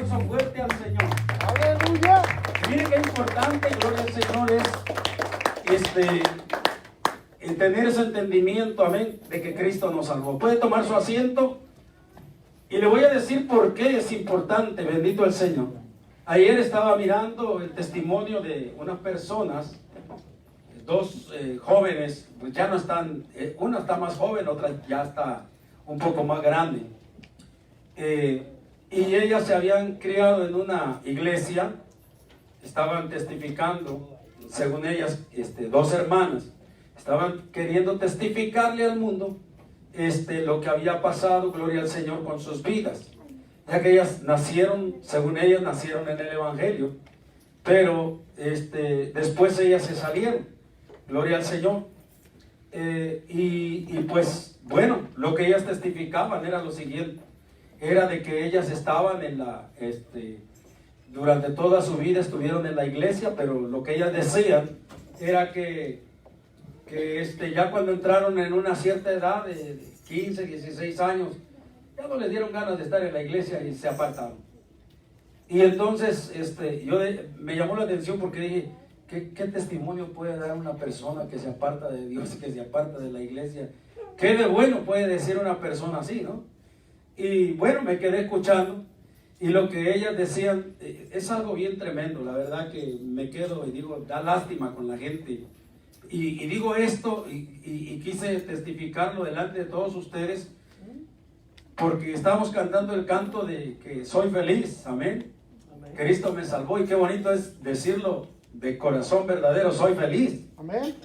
aplauso fuerte al Señor. Aleluya. Mire qué importante, gloria al Señor, es el tener ese entendimiento, amén, de que Cristo nos salvó. Puede tomar su asiento y le voy a decir por qué es importante, bendito el Señor. Ayer estaba mirando el testimonio de unas personas, dos jóvenes, pues ya no están, una está más joven, otra ya está un poco más grande. Y ellas se habían criado en una iglesia, estaban testificando, según ellas, dos hermanas, estaban queriendo testificarle al mundo lo que había pasado, gloria al Señor, con sus vidas, ya que ellas nacieron, según ellas, nacieron en el Evangelio, pero después ellas se salieron, gloria al Señor, y pues bueno, lo que ellas testificaban era lo siguiente, era de que ellas estaban en la, durante toda su vida estuvieron en la iglesia, pero lo que ellas decían era que ya cuando entraron en una cierta edad de 15, 16 años, ya no les dieron ganas de estar en la iglesia y se apartaron. Y entonces me llamó la atención porque dije, ¿qué testimonio puede dar una persona que se aparta de Dios, que se aparta de la iglesia? ¿Qué de bueno puede decir una persona así, no? Y bueno, me quedé escuchando y lo que ellas decían es algo bien tremendo. La verdad que me quedo y digo, da lástima con la gente. Y digo esto y quise testificarlo delante de todos ustedes porque estamos cantando el canto de que soy feliz, amén. Cristo me salvó y qué bonito es decirlo de corazón verdadero, soy feliz. Amén.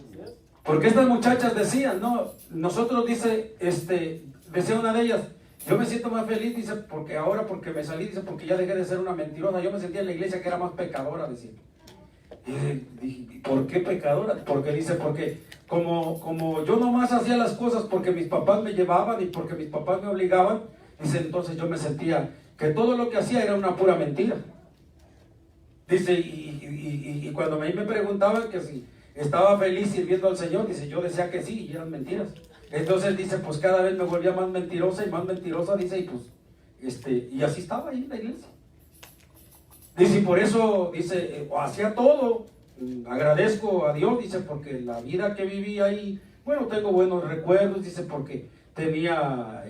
Porque estas muchachas decían, no, nosotros decía una de ellas, yo me siento más feliz, dice, porque ahora, porque me salí, dice, porque ya dejé de ser una mentirosa. Yo me sentía en la iglesia que era más pecadora, decía. Y dije, ¿por qué pecadora? Porque dice, porque como yo nomás hacía las cosas porque mis papás me llevaban y porque mis papás me obligaban, dice, entonces yo me sentía que todo lo que hacía era una pura mentira. Dice, y cuando me preguntaban que si estaba feliz sirviendo al Señor, dice, yo decía que sí, y eran mentiras. Entonces dice, pues cada vez me volvía más mentirosa y más mentirosa, dice, y pues, y así estaba ahí en la iglesia. Dice, y por eso, dice, hacía todo, agradezco a Dios, dice, porque la vida que viví ahí, bueno, tengo buenos recuerdos, dice, porque tenía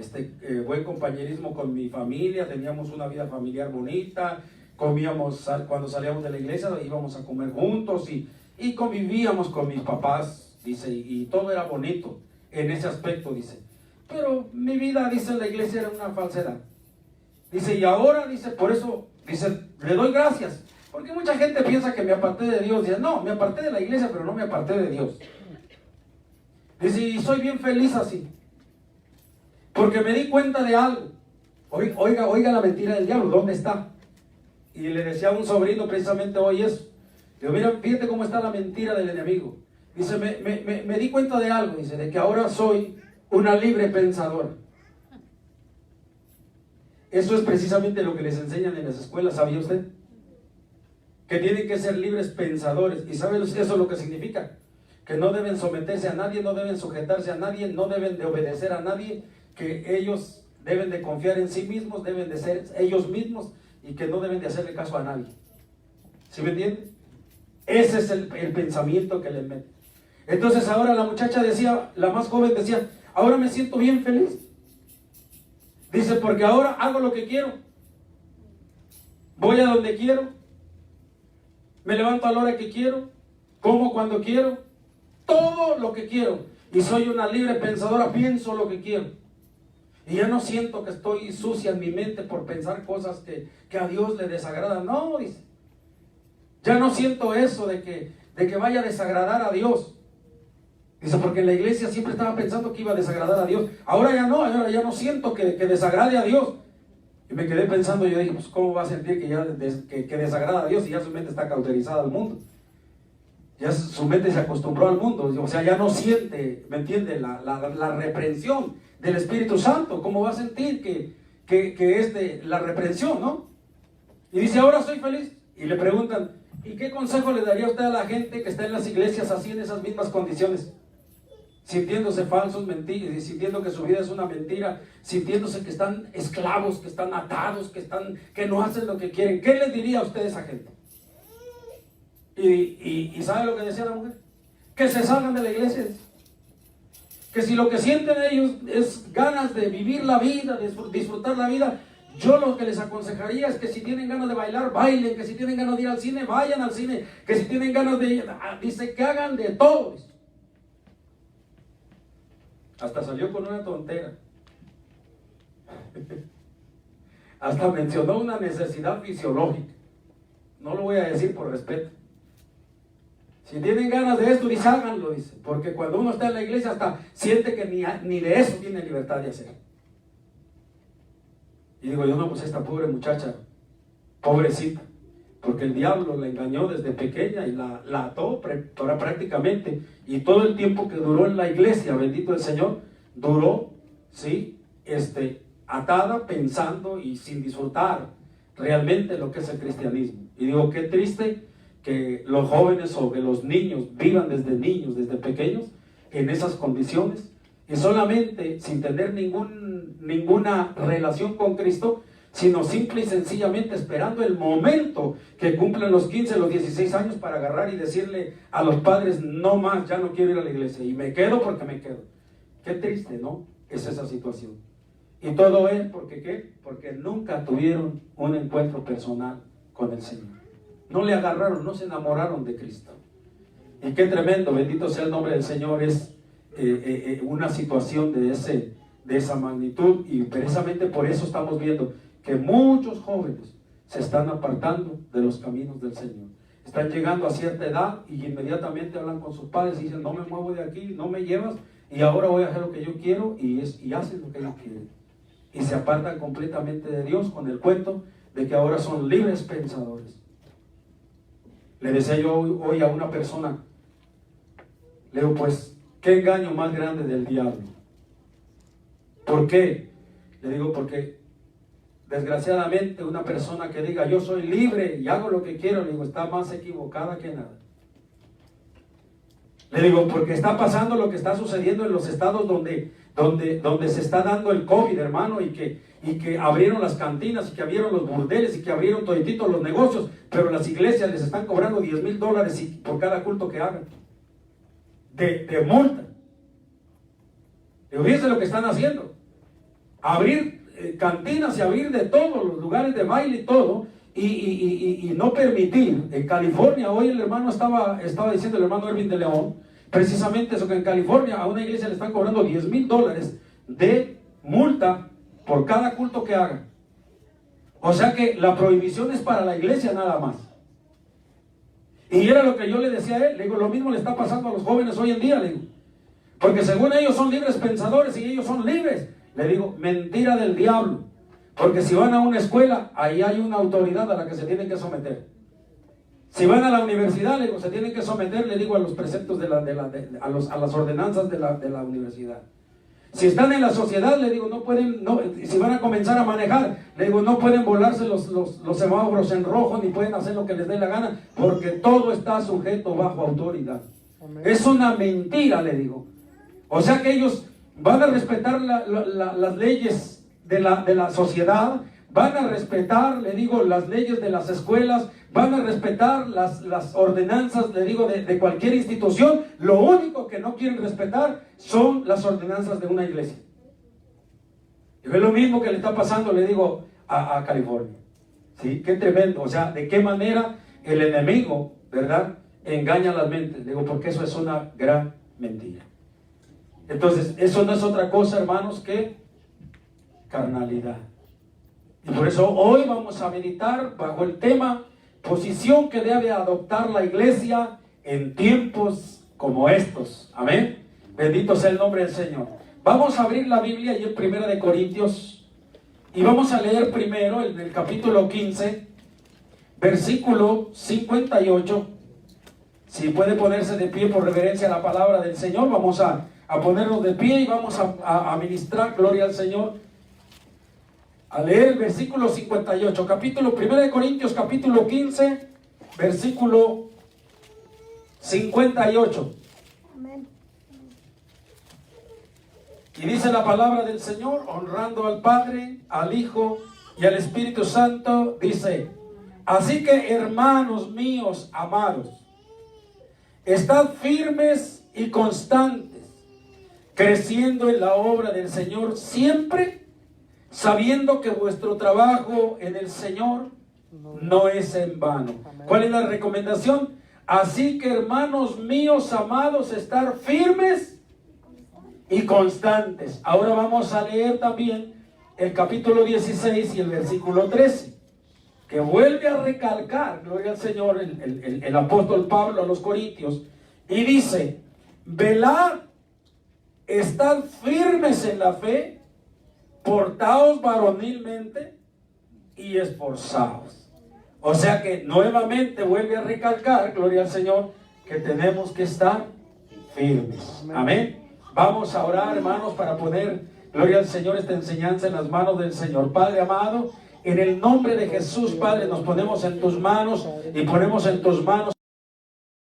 buen compañerismo con mi familia, teníamos una vida familiar bonita, comíamos, cuando salíamos de la iglesia, íbamos a comer juntos y convivíamos con mis papás, dice, y todo era bonito en ese aspecto, dice. Pero mi vida, dice, en la iglesia era una falsedad. Dice, y ahora, dice, por eso, dice, le doy gracias. Porque mucha gente piensa que me aparté de Dios. Dice, no, me aparté de la iglesia, pero no me aparté de Dios. Dice, y soy bien feliz así. Porque me di cuenta de algo. Oiga la mentira del diablo, ¿dónde está? Y le decía a un sobrino precisamente hoy eso. Digo, mira, fíjate cómo está la mentira del enemigo. Dice, me di cuenta de algo, dice, de que ahora soy una libre pensadora. Eso es precisamente lo que les enseñan en las escuelas, ¿sabía usted? Que tienen que ser libres pensadores. ¿Y sabe eso lo que significa? Que no deben someterse a nadie, no deben sujetarse a nadie, no deben de obedecer a nadie, que ellos deben de confiar en sí mismos, deben de ser ellos mismos y que no deben de hacerle caso a nadie. ¿Sí me entiende? Ese es el pensamiento que les mete. Entonces ahora la muchacha decía, la más joven decía, ahora me siento bien feliz. Dice, porque ahora hago lo que quiero. Voy a donde quiero. Me levanto a la hora que quiero. Como cuando quiero. Todo lo que quiero. Y soy una libre pensadora, pienso lo que quiero. Y ya no siento que estoy sucia en mi mente por pensar cosas que a Dios le desagradan. No, dice. Ya no siento eso de que vaya a desagradar a Dios. Dice, porque en la iglesia siempre estaba pensando que iba a desagradar a Dios. Ahora ya no siento que desagrade a Dios. Y me quedé pensando, yo dije, pues ¿cómo va a sentir que desagrada a Dios si ya su mente está cauterizada al mundo? Ya su mente se acostumbró al mundo. O sea, ya no siente, ¿me entiende? La reprensión del Espíritu Santo. ¿Cómo va a sentir que es la reprensión, no? Y dice, ahora soy feliz. Y le preguntan, ¿y qué consejo le daría usted a la gente que está en las iglesias así en esas mismas condiciones? sintiéndose falsos, sintiendo que su vida es una mentira, sintiéndose que están esclavos, que están atados, que no hacen lo que quieren. ¿Qué les diría a usted a esa gente? ¿Y sabe lo que decía la mujer? Que se salgan de la iglesia. Que si lo que sienten ellos es ganas de vivir la vida, de disfrutar la vida, yo lo que les aconsejaría es que si tienen ganas de bailar, bailen, que si tienen ganas de ir al cine, vayan al cine, que si tienen ganas de, dice, que hagan de todo. Hasta salió con una tontera. Hasta mencionó una necesidad fisiológica. No lo voy a decir por respeto. Si tienen ganas de esto, dice, háganlo, dice. Porque cuando uno está en la iglesia hasta siente que ni de eso tiene libertad de hacer. Y digo yo, no, pues esta pobre muchacha, pobrecita, porque el diablo la engañó desde pequeña y la ató prácticamente. Y todo el tiempo que duró en la iglesia, bendito el Señor, duró, sí, atada, pensando y sin disfrutar realmente lo que es el cristianismo. Y digo, qué triste que los jóvenes o que los niños vivan desde pequeños en esas condiciones y solamente sin tener ninguna relación con Cristo, sino simple y sencillamente esperando el momento que cumplen los 15, los 16 años para agarrar y decirle a los padres, no más, ya no quiero ir a la iglesia y me quedo porque me quedo. Qué triste, ¿no? Es esa situación. Y todo es porque ¿qué? Porque nunca tuvieron un encuentro personal con el Señor. No le agarraron, no se enamoraron de Cristo. Y qué tremendo, bendito sea el nombre del Señor, es una situación de esa magnitud. Y precisamente por eso estamos viendo que muchos jóvenes se están apartando de los caminos del Señor. Están llegando a cierta edad y inmediatamente hablan con sus padres y dicen, no me muevo de aquí, no me llevas, y ahora voy a hacer lo que yo quiero, y hacen lo que ellos quieren. Y se apartan completamente de Dios con el cuento de que ahora son libres pensadores. Le decía yo hoy a una persona, le digo, pues, ¿qué engaño más grande del diablo? ¿Por qué? Le digo, porque desgraciadamente una persona que diga, yo soy libre y hago lo que quiero, le digo, está más equivocada que nada. Le digo, porque está pasando lo que está sucediendo en los estados donde se está dando el COVID, hermano, y que abrieron las cantinas, y que abrieron los burdeles, y que abrieron todititos los negocios, pero las iglesias les están cobrando $10,000 por cada culto que hagan, de multa. Fíjense lo que están haciendo, abrir cantinas y abrir de todos los lugares de baile y todo, y no permitir. En California, hoy el hermano estaba diciendo, el hermano Erwin de León, precisamente eso, que en California a una iglesia le están cobrando $10,000 de multa por cada culto que hagan. O sea que la prohibición es para la iglesia nada más. Y era lo que yo le decía a él, le digo, lo mismo le está pasando a los jóvenes hoy en día, le digo, porque según ellos son libres pensadores y ellos son libres. Le digo, mentira del diablo, porque si van a una escuela, ahí hay una autoridad a la que se tienen que someter. Si van a la universidad, le digo, se tienen que someter, le digo, a los preceptos a las ordenanzas de la universidad. Si están en la sociedad, le digo, si van a comenzar a manejar, le digo, no pueden volarse los semáforos en rojo, ni pueden hacer lo que les dé la gana, porque todo está sujeto bajo autoridad. Amén. Es una mentira, le digo. O sea que ellos van a respetar las leyes de la sociedad, van a respetar, le digo, las leyes de las escuelas, van a respetar las ordenanzas, le digo, de cualquier institución. Lo único que no quieren respetar son las ordenanzas de una iglesia. Y es lo mismo que le está pasando, le digo, a California. ¿Sí? Qué tremendo. O sea, de qué manera el enemigo, ¿verdad?, engaña las mentes. Le digo, porque eso es una gran mentira. Entonces, eso no es otra cosa, hermanos, que carnalidad. Y por eso hoy vamos a meditar bajo el tema posición que debe adoptar la iglesia en tiempos como estos. Amén. Bendito sea el nombre del Señor. Vamos a abrir la Biblia y en 1 Corintios y vamos a leer primero en el capítulo 15, versículo 58. Si puede ponerse de pie por reverencia a la palabra del Señor, vamos a ponernos de pie y vamos a ministrar gloria al Señor. A leer el versículo 58, 1 Corintios capítulo 15, versículo 58. Amén. Y dice la palabra del Señor, honrando al Padre, al Hijo y al Espíritu Santo, dice: así que, hermanos míos amados, estad firmes y constantes, creciendo en la obra del Señor siempre, sabiendo que vuestro trabajo en el Señor no es en vano. ¿Cuál es la recomendación? Así que, hermanos míos amados, estar firmes y constantes. Ahora vamos a leer también el capítulo 16 y el versículo 13, que vuelve a recalcar, gloria al Señor, el apóstol Pablo a los Corintios, y dice: velad, estad firmes en la fe, portaos varonilmente y esforzaos. O sea que nuevamente vuelve a recalcar, gloria al Señor, que tenemos que estar firmes. Amén. Vamos a orar, hermanos, para poner, gloria al Señor, esta enseñanza en las manos del Señor. Padre amado, en el nombre de Jesús, Padre, nos ponemos en tus manos y ponemos en tus manos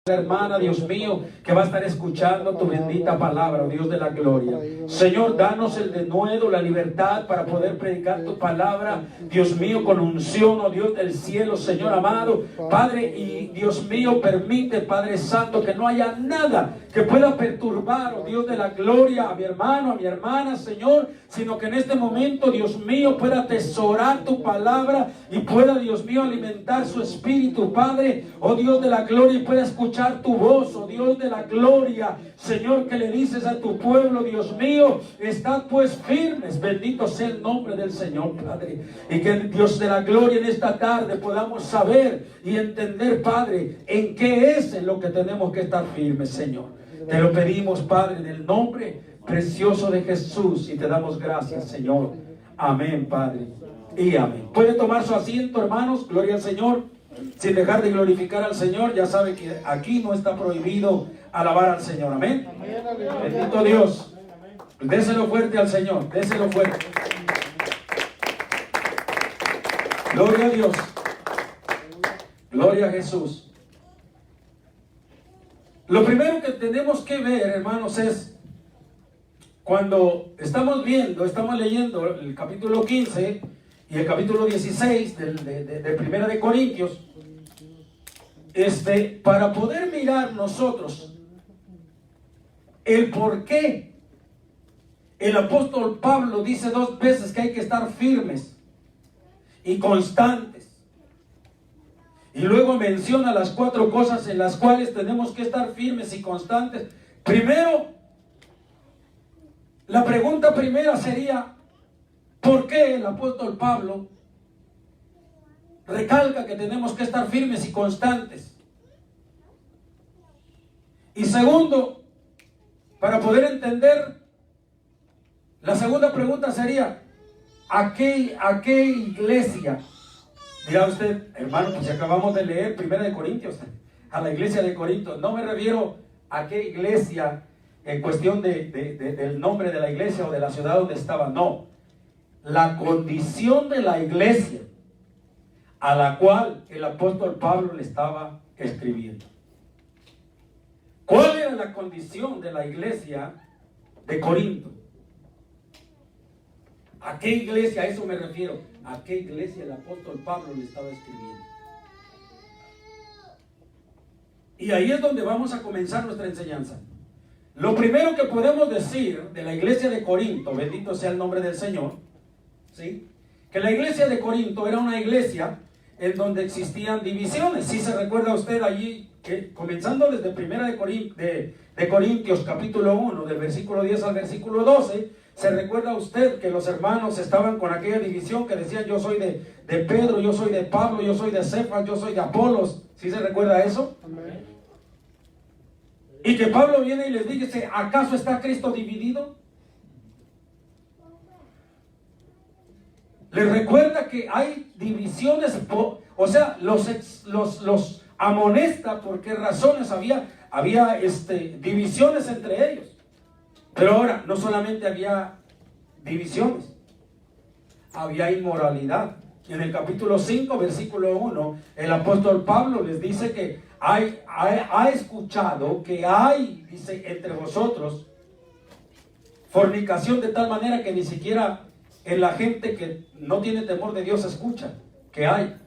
la hermana, Dios mío, que va a estar escuchando tu bendita palabra, oh Dios de la gloria. Señor, danos el denuedo, la libertad para poder predicar tu palabra, Dios mío, con unción, oh Dios del cielo, Señor amado, Padre, y Dios mío, permite, Padre Santo, que no haya nada que pueda perturbar, oh Dios de la gloria, a mi hermano, a mi hermana, Señor, sino que en este momento, Dios mío, pueda atesorar tu palabra y pueda, Dios mío, alimentar su espíritu, Padre, oh Dios de la gloria, y pueda escuchar tu voz, oh Dios de la gloria, Señor, que le dices a tu pueblo, Dios mío, estad pues firmes. Bendito sea el nombre del Señor, Padre, y que Dios de la gloria en esta tarde podamos saber y entender, Padre, en qué es en lo que tenemos que estar firmes, Señor. Te lo pedimos, Padre, en el nombre precioso de Jesús, y te damos gracias, Señor. Amén, Padre, y amén. Puede tomar su asiento, hermanos, gloria al Señor. Sin dejar de glorificar al Señor, ya sabe que aquí no está prohibido alabar al Señor. Amén. Bendito Dios. Déselo fuerte al Señor. Déselo fuerte. Gloria a Dios. Gloria a Jesús. Lo primero que tenemos que ver, hermanos, es cuando estamos leyendo el capítulo 15 y el capítulo 16 de Primera de Corintios, para poder mirar nosotros el por qué el apóstol Pablo dice 2 veces que hay que estar firmes y constantes, y luego menciona las 4 cosas en las cuales tenemos que estar firmes y constantes. Primero, la pregunta primera sería: ¿por qué el apóstol Pablo recalca que tenemos que estar firmes y constantes? Y segundo, para poder entender, la segunda pregunta sería: ¿a qué iglesia? Dirá usted, hermano, pues acabamos de leer Primera de Corintios, a la iglesia de Corinto. No me refiero a qué iglesia en cuestión del nombre de la iglesia o de la ciudad donde estaba, no. La condición de la iglesia a la cual el apóstol Pablo le estaba escribiendo. ¿Cuál era la condición de la iglesia de Corinto? ¿A qué iglesia? A eso me refiero. ¿A qué iglesia el apóstol Pablo le estaba escribiendo? Y ahí es donde vamos a comenzar nuestra enseñanza. Lo primero que podemos decir de la iglesia de Corinto, bendito sea el nombre del Señor, ¿sí? Que la iglesia de Corinto era una iglesia en donde existían divisiones. Si se recuerda usted allí, que comenzando desde Primera de Corintios capítulo 1, del versículo 10 al versículo 12, se recuerda usted que los hermanos estaban con aquella división que decían: yo soy de Pedro, yo soy de Pablo, yo soy de Cefas, yo soy de Apolos. ¿Sí se recuerda eso? Amén. Y que Pablo viene y les dice: ¿acaso está Cristo dividido? Les recuerda que hay divisiones, o sea, los amonesta por qué razones había divisiones entre ellos. Pero ahora, no solamente había divisiones, había inmoralidad. Y en el capítulo 5, versículo 1, el apóstol Pablo les dice que ha escuchado que hay, dice, entre vosotros fornicación de tal manera que ni siquiera en la gente que no tiene temor de Dios escucha que hay.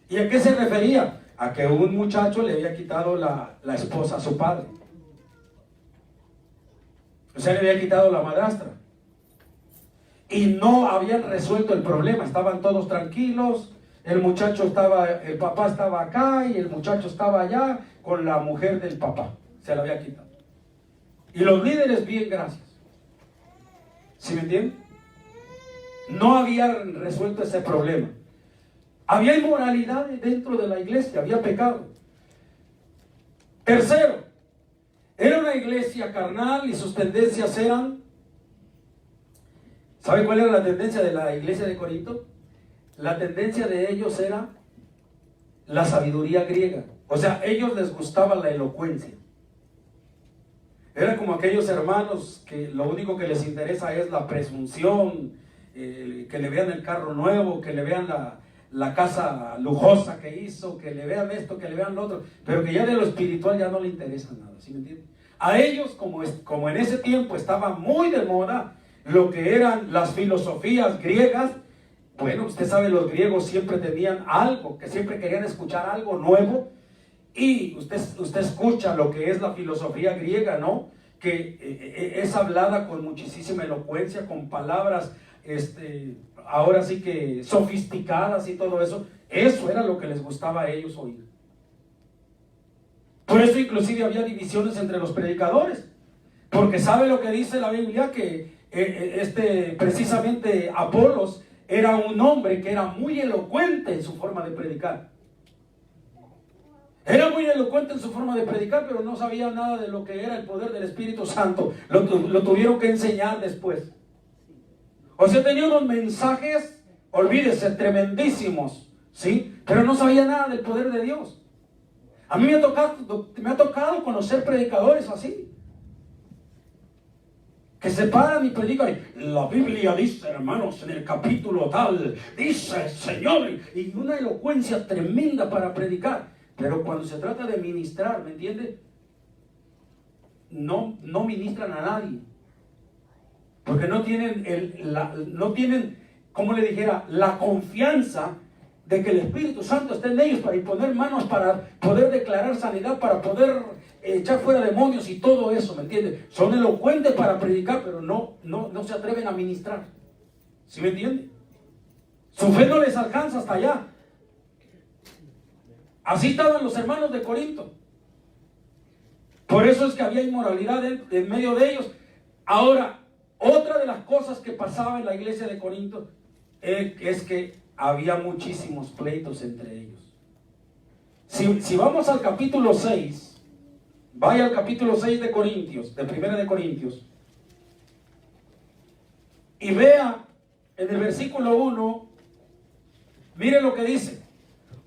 ¿Y a qué se refería? A que un muchacho le había quitado la esposa a su padre. O sea, le había quitado la madrastra. Y no habían resuelto el problema. Estaban todos tranquilos. El papá estaba acá y el muchacho estaba allá con la mujer del papá. Se la había quitado. Y los líderes, bien, gracias. ¿Sí me entienden? No habían resuelto ese problema. Había inmoralidad dentro de la iglesia, había pecado. Tercero, era una iglesia carnal y sus tendencias eran... ¿Sabe cuál era la tendencia de la iglesia de Corinto? La tendencia de ellos era la sabiduría griega. O sea, a ellos les gustaba la elocuencia. Era como aquellos hermanos que lo único que les interesa es la presunción, que le vean el carro nuevo, que le vean la casa lujosa que hizo, que le vean esto, que le vean lo otro, pero que ya de lo espiritual ya no le interesa nada, ¿sí me entienden? A ellos, como en ese tiempo estaba muy de moda lo que eran las filosofías griegas, bueno, usted sabe, los griegos siempre tenían algo, que siempre querían escuchar algo nuevo, y usted escucha lo que es la filosofía griega, ¿no? Que es hablada con muchísima elocuencia, con palabras, ahora sí que sofisticadas y todo eso. Eso era lo que les gustaba a ellos oír. Por eso inclusive había divisiones entre los predicadores, porque sabe lo que dice la Biblia, que precisamente Apolos era un hombre que era muy elocuente en su forma de predicar. Era muy elocuente en su forma de predicar, pero no sabía nada de lo que era el poder del Espíritu Santo. Lo tuvieron que enseñar después. O sea, tenía unos mensajes, olvídese, tremendísimos, ¿sí? Pero no sabía nada del poder de Dios. A mí me ha tocado conocer predicadores así, que se paran y predican. La Biblia dice, hermanos, en el capítulo tal, dice el Señor, y una elocuencia tremenda para predicar. Pero cuando se trata de ministrar, ¿me entiende? No ministran a nadie. Porque no tienen, como le dijera, la confianza de que el Espíritu Santo esté en ellos para imponer manos, para poder declarar sanidad, para poder echar fuera demonios y todo eso, ¿me entiende? Son elocuentes para predicar, pero no se atreven a ministrar. ¿Sí me entiende? Su fe no les alcanza hasta allá. Así estaban los hermanos de Corinto. Por eso es que había inmoralidad en medio de ellos. Ahora, otra de las cosas que pasaba en la iglesia de Corinto es que había muchísimos pleitos entre ellos. Si vamos al capítulo 6, vaya al capítulo 6 de Corintios, de Primera de Corintios, y vea en el versículo 1, mire lo que dice.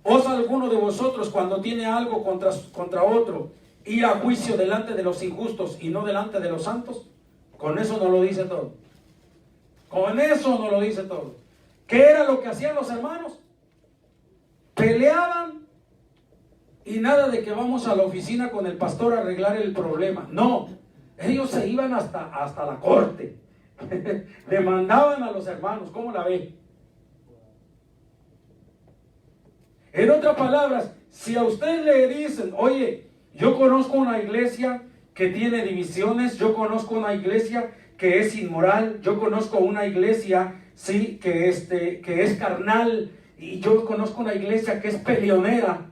¿Osa alguno de vosotros, cuando tiene algo contra otro, ir a juicio delante de los injustos y no delante de los santos? Con eso no lo dice todo. Con eso no lo dice todo. ¿Qué era lo que hacían los hermanos? Peleaban y nada de que vamos a la oficina con el pastor a arreglar el problema. No, ellos se iban hasta la corte. Demandaban a los hermanos. ¿Cómo la ve? En otras palabras, si a usted le dicen, oye, yo conozco una iglesia que tiene divisiones, yo conozco una iglesia que es inmoral, yo conozco una iglesia, sí, que es carnal, y yo conozco una iglesia que es peleonera,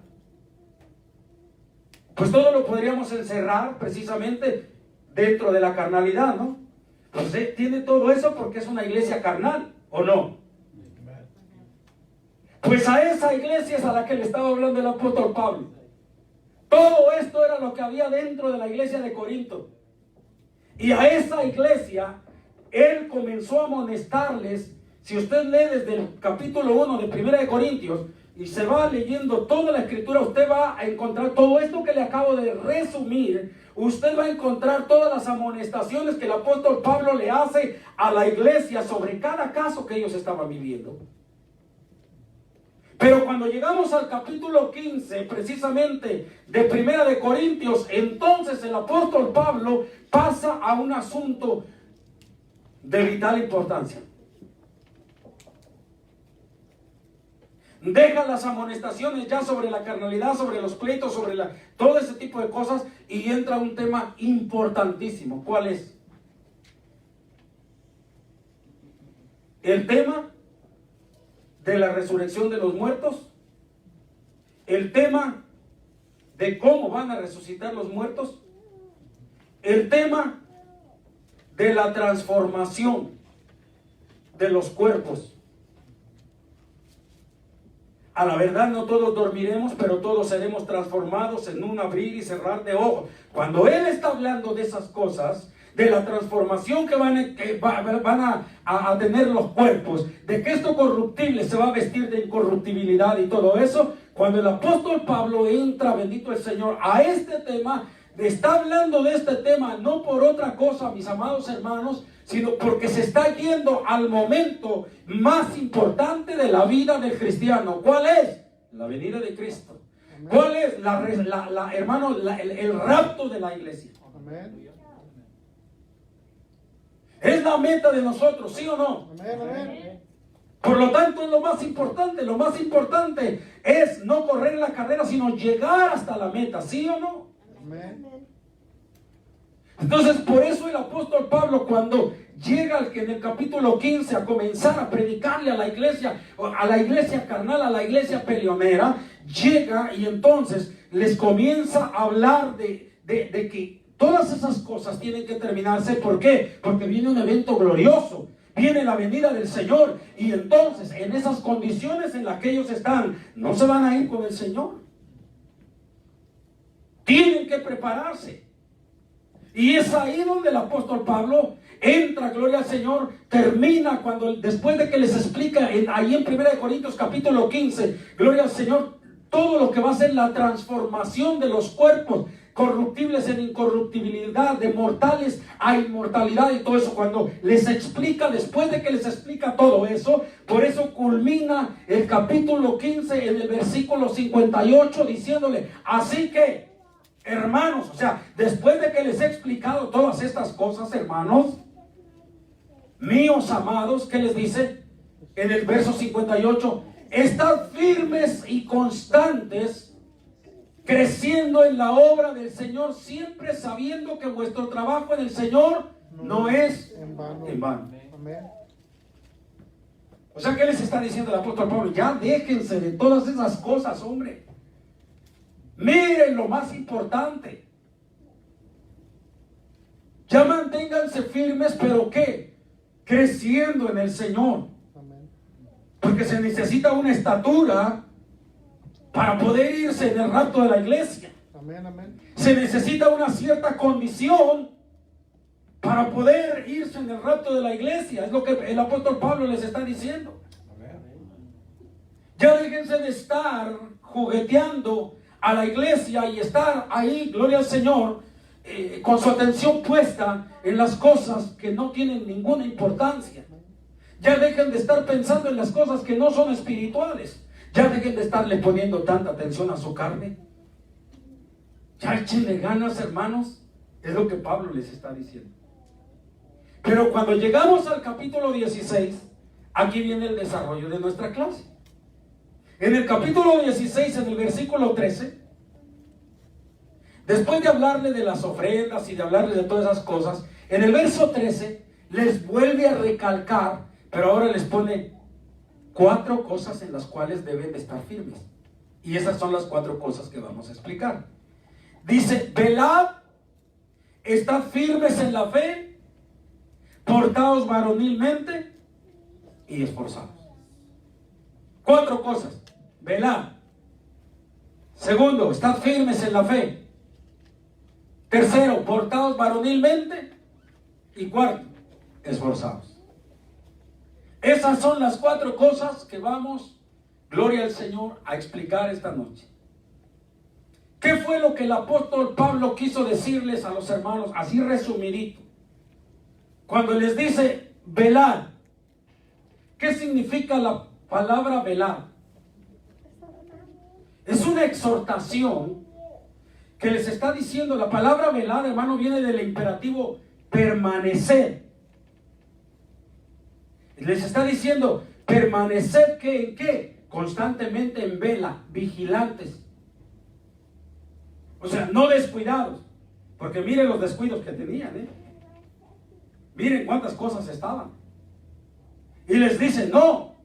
pues todo lo podríamos encerrar precisamente dentro de la carnalidad, ¿no? Pues tiene todo eso porque es una iglesia carnal, ¿o no? Pues a esa iglesia es a la que le estaba hablando el apóstol Pablo. Todo esto era lo que había dentro de la iglesia de Corinto. Y a esa iglesia, él comenzó a amonestarles. Si usted lee desde el capítulo 1 de Primera de Corintios, y se va leyendo toda la escritura, usted va a encontrar todo esto que le acabo de resumir. Usted va a encontrar todas las amonestaciones que el apóstol Pablo le hace a la iglesia sobre cada caso que ellos estaban viviendo. Pero cuando llegamos al capítulo 15, precisamente de Primera de Corintios, entonces el apóstol Pablo pasa a un asunto de vital importancia. Deja las amonestaciones ya sobre la carnalidad, sobre los pleitos, sobre todo ese tipo de cosas, y entra un tema importantísimo. ¿Cuál es? El tema de la resurrección de los muertos, el tema de cómo van a resucitar los muertos, el tema de la transformación de los cuerpos. A la verdad no todos dormiremos, pero todos seremos transformados en un abrir y cerrar de ojos. Cuando Él está hablando de esas cosas, de la transformación que van a tener los cuerpos, de que esto corruptible se va a vestir de incorruptibilidad y todo eso, cuando el apóstol Pablo entra, bendito el Señor, a este tema, está hablando de este tema no por otra cosa, mis amados hermanos, sino porque se está yendo al momento más importante de la vida del cristiano. ¿Cuál es? La venida de Cristo. Amén. ¿Cuál es? Hermano, el rapto de la iglesia. Amén. Es la meta de nosotros, ¿sí o no? Amén, amén. Por lo tanto es lo más importante. Lo más importante es no correr la carrera, sino llegar hasta la meta, ¿sí o no? Amén. Entonces, por eso el apóstol Pablo, cuando llega en el capítulo 15 a comenzar a predicarle a la iglesia carnal, a la iglesia peleonera, llega y entonces les comienza a hablar de que todas esas cosas tienen que terminarse. ¿Por qué? Porque viene un evento glorioso, viene la venida del Señor, y entonces en esas condiciones en las que ellos están, no se van a ir con el Señor. Tienen que prepararse. Y es ahí donde el apóstol Pablo entra, gloria al Señor, termina después de que les explica ahí en 1 Corintios capítulo 15, gloria al Señor, todo lo que va a ser la transformación de los cuerpos corruptibles en incorruptibilidad, de mortales a inmortalidad y todo eso. Cuando les explica, después de que les explica todo eso, por eso culmina el capítulo 15 en el versículo 58 diciéndole, así que, hermanos, o sea, después de que les he explicado todas estas cosas, hermanos míos amados, ¿qué les dice? En el verso 58, estad firmes y constantes, creciendo en la obra del Señor, siempre sabiendo que vuestro trabajo en el Señor no es en vano. Amén. O sea, ¿qué les está diciendo el apóstol Pablo? Ya déjense de todas esas cosas, hombre. Miren lo más importante. Ya manténganse firmes, pero ¿qué? Creciendo en el Señor. Porque se necesita una estatura para poder irse en el rapto de la iglesia. Amén, amén. Se necesita una cierta condición para poder irse en el rapto de la iglesia. Es lo que el apóstol Pablo les está diciendo. Amén. Ya déjense de estar jugueteando a la iglesia y estar ahí, gloria al Señor, con su atención puesta en las cosas que no tienen ninguna importancia. Ya dejen de estar pensando en las cosas que no son espirituales. Ya dejen de estarle poniendo tanta atención a su carne. Ya échenle ganas, hermanos. Es lo que Pablo les está diciendo. Pero cuando llegamos al capítulo 16, aquí viene el desarrollo de nuestra clase. En el capítulo 16, en el versículo 13, después de hablarle de las ofrendas y de hablarle de todas esas cosas, en el verso 13 les vuelve a recalcar, pero ahora les pone 4 cosas en las cuales deben de estar firmes. Y esas son las 4 cosas que vamos a explicar. Dice, velad, estad firmes en la fe, portaos varonilmente y esforzados. 4 cosas. Velad. Segundo, estad firmes en la fe. Tercero, portaos varonilmente. Y cuarto, esforzados. Esas son las 4 cosas que vamos, gloria al Señor, a explicar esta noche. ¿Qué fue lo que el apóstol Pablo quiso decirles a los hermanos, así resumidito? Cuando les dice, velad. ¿Qué significa la palabra velad? Es una exhortación que les está diciendo. La palabra velad, hermano, viene del imperativo permanecer. Y les está diciendo, permaneced que en qué, constantemente en vela, vigilantes. O sea, no descuidados, porque miren los descuidos que tenían, miren cuántas cosas estaban. Y les dice, no,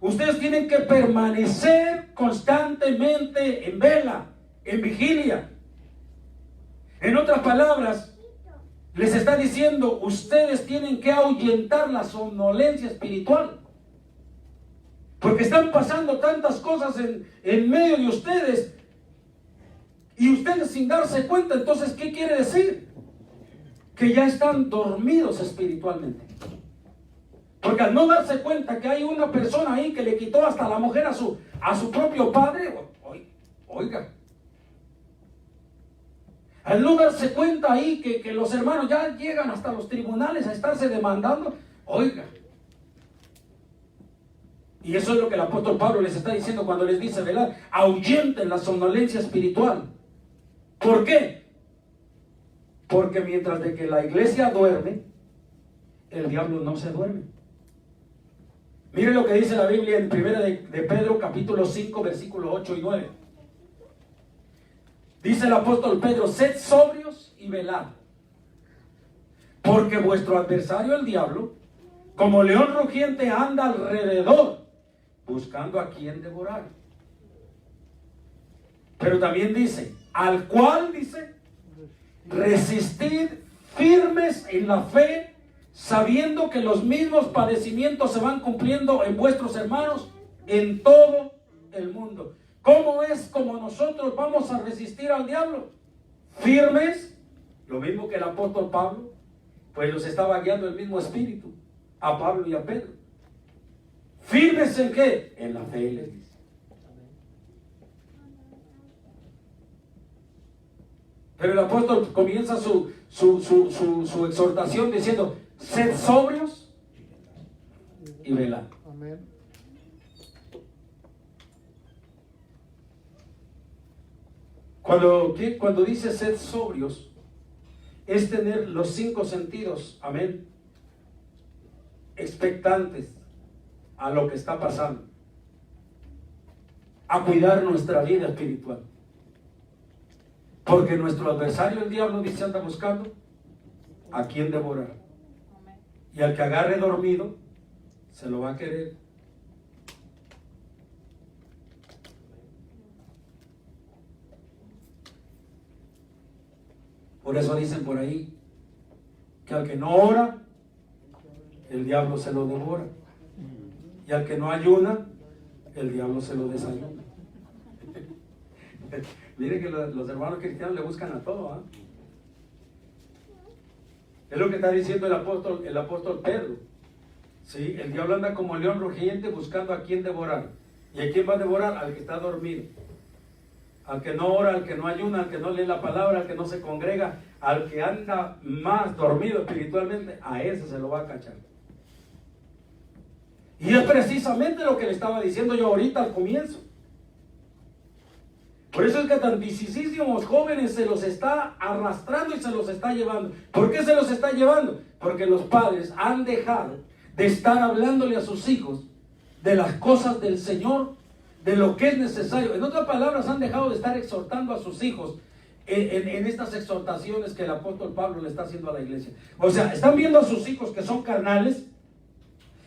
ustedes tienen que permanecer constantemente en vela, en vigilia. En otras palabras, les está diciendo, ustedes tienen que ahuyentar la somnolencia espiritual. Porque están pasando tantas cosas en medio de ustedes. Y ustedes sin darse cuenta, entonces, ¿qué quiere decir? Que ya están dormidos espiritualmente. Porque al no darse cuenta que hay una persona ahí que le quitó hasta la mujer a su propio padre, oiga. Al no darse cuenta ahí que los hermanos ya llegan hasta los tribunales a estarse demandando, oiga. Y eso es lo que el apóstol Pablo les está diciendo cuando les dice, ¿verdad? Ahuyenten la somnolencia espiritual. ¿Por qué? Porque mientras de que la iglesia duerme, el diablo no se duerme. Miren lo que dice la Biblia en 1 de Pedro capítulo 5 versículos 8 y 9. Dice el apóstol Pedro, sed sobrios y velad, porque vuestro adversario el diablo, como león rugiente, anda alrededor, buscando a quien devorar. Pero también dice, al cual dice, resistid firmes en la fe, sabiendo que los mismos padecimientos se van cumpliendo en vuestros hermanos en todo el mundo. ¿Cómo es como nosotros vamos a resistir al diablo? Firmes, lo mismo que el apóstol Pablo, pues los estaba guiando el mismo espíritu, a Pablo y a Pedro. ¿Firmes en qué? En la fe, les dice. Pero el apóstol comienza su exhortación diciendo, sed sobrios y velad. Amén. Cuando dice sed sobrios, es tener los 5 sentidos, amén, expectantes a lo que está pasando, a cuidar nuestra vida espiritual. Porque nuestro adversario, el diablo, dice, anda buscando a quien devorar. Y al que agarre dormido, se lo va a querer. Por eso dicen por ahí que al que no ora, el diablo se lo devora. Y al que no ayuna, el diablo se lo desayuna. Miren que los hermanos cristianos le buscan a todo, Es lo que está diciendo el apóstol Pedro. ¿Sí? El diablo anda como león rugiente buscando a quien devorar. ¿Y a quién va a devorar? Al que está dormido. Al que no ora, al que no ayuna, al que no lee la palabra, al que no se congrega, al que anda más dormido espiritualmente, a ese se lo va a cachar. Y es precisamente lo que le estaba diciendo yo ahorita al comienzo. Por eso es que tantísimos jóvenes se los está arrastrando y se los está llevando. ¿Por qué se los está llevando? Porque los padres han dejado de estar hablándole a sus hijos de las cosas del Señor, de lo que es necesario. En otras palabras, han dejado de estar exhortando a sus hijos en estas exhortaciones que el apóstol Pablo le está haciendo a la iglesia. O sea, están viendo a sus hijos que son carnales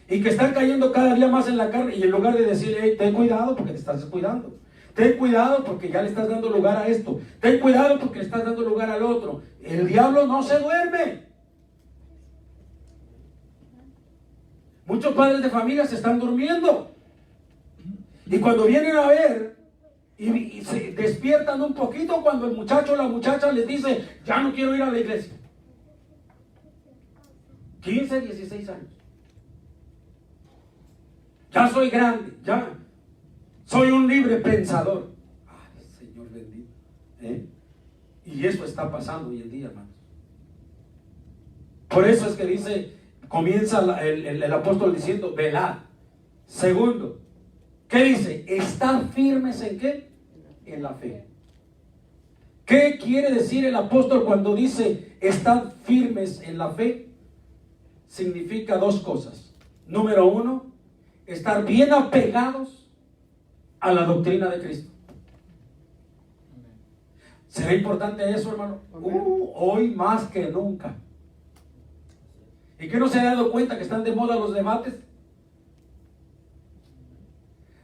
y que están cayendo cada día más en la carne, y en lugar de decirle, hey, ten cuidado porque te estás descuidando. Ten cuidado porque ya le estás dando lugar a esto. Ten cuidado porque le estás dando lugar al otro. El diablo no se duerme. Muchos padres de familia se están durmiendo. Y cuando vienen a ver y se despiertan un poquito cuando el muchacho o la muchacha les dice, ya no quiero ir a la iglesia. 15, 16 años. Ya soy grande, ya. Soy un libre pensador. Ay, Señor bendito. Y eso está pasando hoy en día, hermanos. Por eso es que dice, comienza el apóstol diciendo, velad. Segundo, ¿qué dice? Estad firmes ¿en qué? En la fe. ¿Qué quiere decir el apóstol cuando dice estad firmes en la fe? Significa dos cosas. Número uno, estar bien apegados a la doctrina de Cristo. ¿Será importante eso, hermano? Hoy más que nunca. ¿Y qué no se ha dado cuenta que están de moda los debates?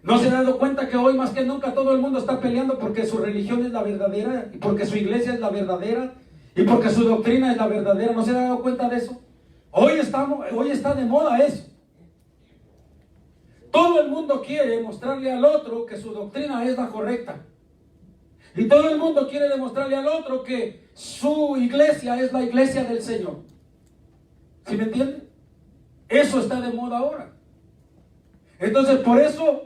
¿No se ha dado cuenta que hoy más que nunca todo el mundo está peleando porque su religión es la verdadera, y porque su iglesia es la verdadera, y porque su doctrina es la verdadera? ¿No se ha dado cuenta de eso? Hoy está de moda eso. Todo el mundo quiere mostrarle al otro que su doctrina es la correcta. Y todo el mundo quiere demostrarle al otro que su iglesia es la iglesia del Señor. ¿Sí me entienden? Eso está de moda ahora. Entonces, por eso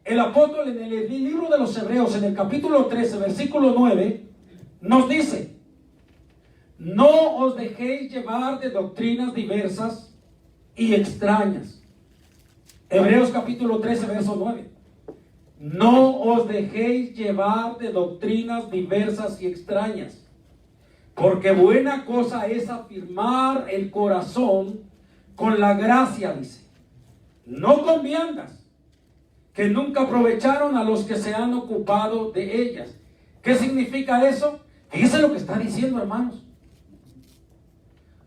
el apóstol en el libro de los Hebreos, en el capítulo 13, versículo 9, nos dice: no os dejéis llevar de doctrinas diversas y extrañas. Hebreos capítulo 13, verso 9. No os dejéis llevar de doctrinas diversas y extrañas, porque buena cosa es afirmar el corazón con la gracia, dice. No con viandas, que nunca aprovecharon a los que se han ocupado de ellas. ¿Qué significa eso? Fíjense lo que está diciendo, hermanos.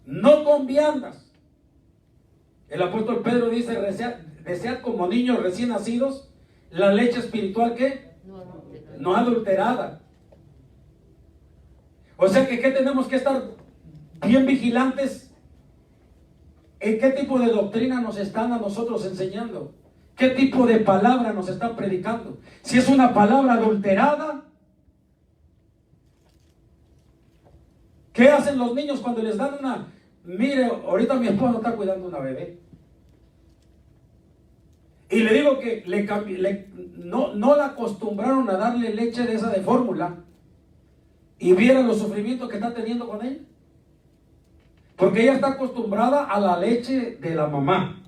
No con viandas. El apóstol Pedro dice: desead como niños recién nacidos la leche espiritual, ¿qué? No adulterada. O sea que ¿qué tenemos que estar bien vigilantes? ¿En qué tipo de doctrina nos están a nosotros enseñando? ¿Qué tipo de palabra nos están predicando? Si es una palabra adulterada, ¿qué hacen los niños cuando les dan una? Mire, ahorita mi esposa está cuidando una bebé. Y le digo que no la acostumbraron a darle leche de esa de fórmula. Y vieron los sufrimientos que está teniendo con ella. Porque ella está acostumbrada a la leche de la mamá.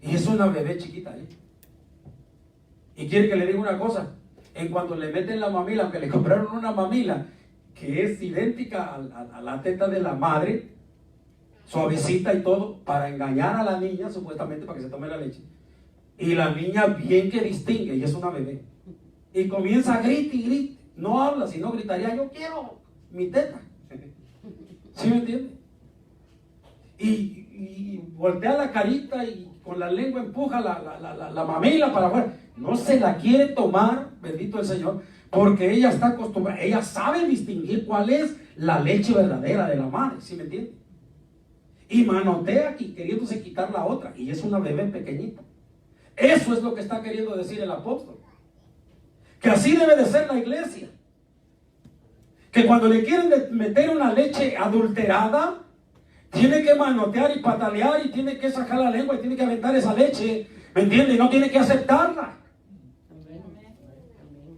Y es una bebé chiquita, ¿eh? Y quiere que le diga una cosa: en cuanto le meten la mamila, aunque le compraron una mamila que es idéntica a la teta de la madre, suavecita y todo, para engañar a la niña, supuestamente para que se tome la leche. Y la niña bien que distingue, y es una bebé. Y comienza a gritar y grite. No habla, sino gritaría: yo quiero mi teta. ¿Sí me entiende? Y voltea la carita y con la lengua empuja la mamila para afuera. No se la quiere tomar, bendito el Señor, porque ella está acostumbrada, ella sabe distinguir cuál es la leche verdadera de la madre. ¿Sí me entiende? Y manotea aquí queriéndose quitar la otra, y es una bebé pequeñita. Eso es lo que está queriendo decir el apóstol, que así debe de ser la iglesia, que cuando le quieren meter una leche adulterada, tiene que manotear y patalear, y tiene que sacar la lengua y tiene que aventar esa leche, ¿me entiende? Y no tiene que aceptarla,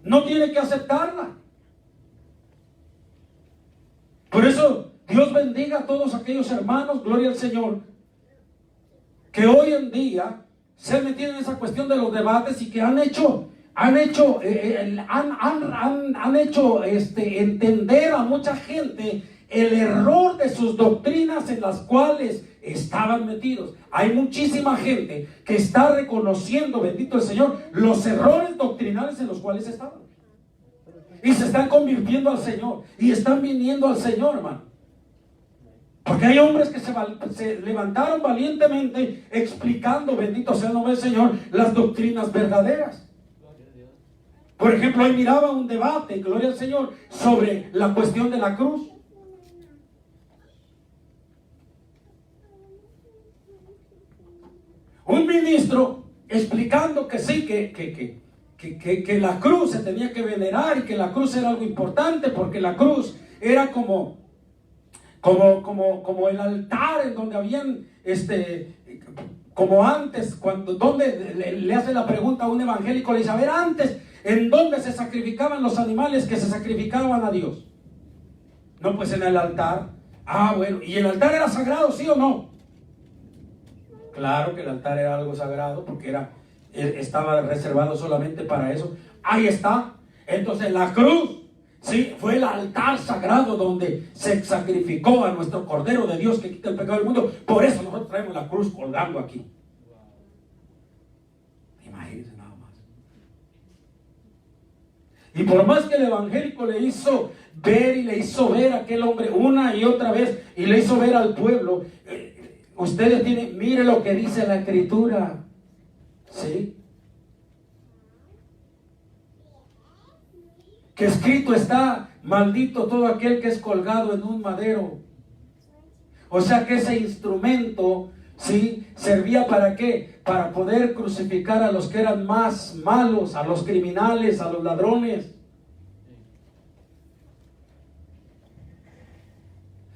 no tiene que aceptarla. Por eso Dios bendiga a todos aquellos hermanos, gloria al Señor, que hoy en día se han metido en esa cuestión de los debates y que han hecho entender a mucha gente el error de sus doctrinas en las cuales estaban metidos. Hay muchísima gente que está reconociendo, bendito el Señor, los errores doctrinales en los cuales estaban, y se están convirtiendo al Señor y están viniendo al Señor, hermano. Porque hay hombres que se levantaron valientemente explicando, bendito sea el nombre del Señor, las doctrinas verdaderas. Por ejemplo, hoy miraba un debate, gloria al Señor, sobre la cuestión de la cruz. Un ministro explicando que sí, que la cruz se tenía que venerar y que la cruz era algo importante, porque la cruz era como el altar en donde habían, como antes, donde le hace la pregunta a un evangélico, le dice: a ver, antes, ¿en dónde se sacrificaban los animales que se sacrificaban a Dios? No, pues en el altar. Ah, bueno, ¿y el altar era sagrado, sí o no? Claro que el altar era algo sagrado, porque estaba reservado solamente para eso. Ahí está. Entonces la cruz, sí, fue el altar sagrado donde se sacrificó a nuestro Cordero de Dios que quita el pecado del mundo. Por eso nosotros traemos la cruz colgando aquí. Y por más que el evangélico le hizo ver y le hizo ver a aquel hombre una y otra vez y le hizo ver al pueblo, ustedes tienen, mire lo que dice la escritura, ¿sí? Que escrito está: maldito todo aquel que es colgado en un madero. O sea que ese instrumento, ¿sí?, servía ¿para qué? Para poder crucificar a los que eran más malos, a los criminales, a los ladrones.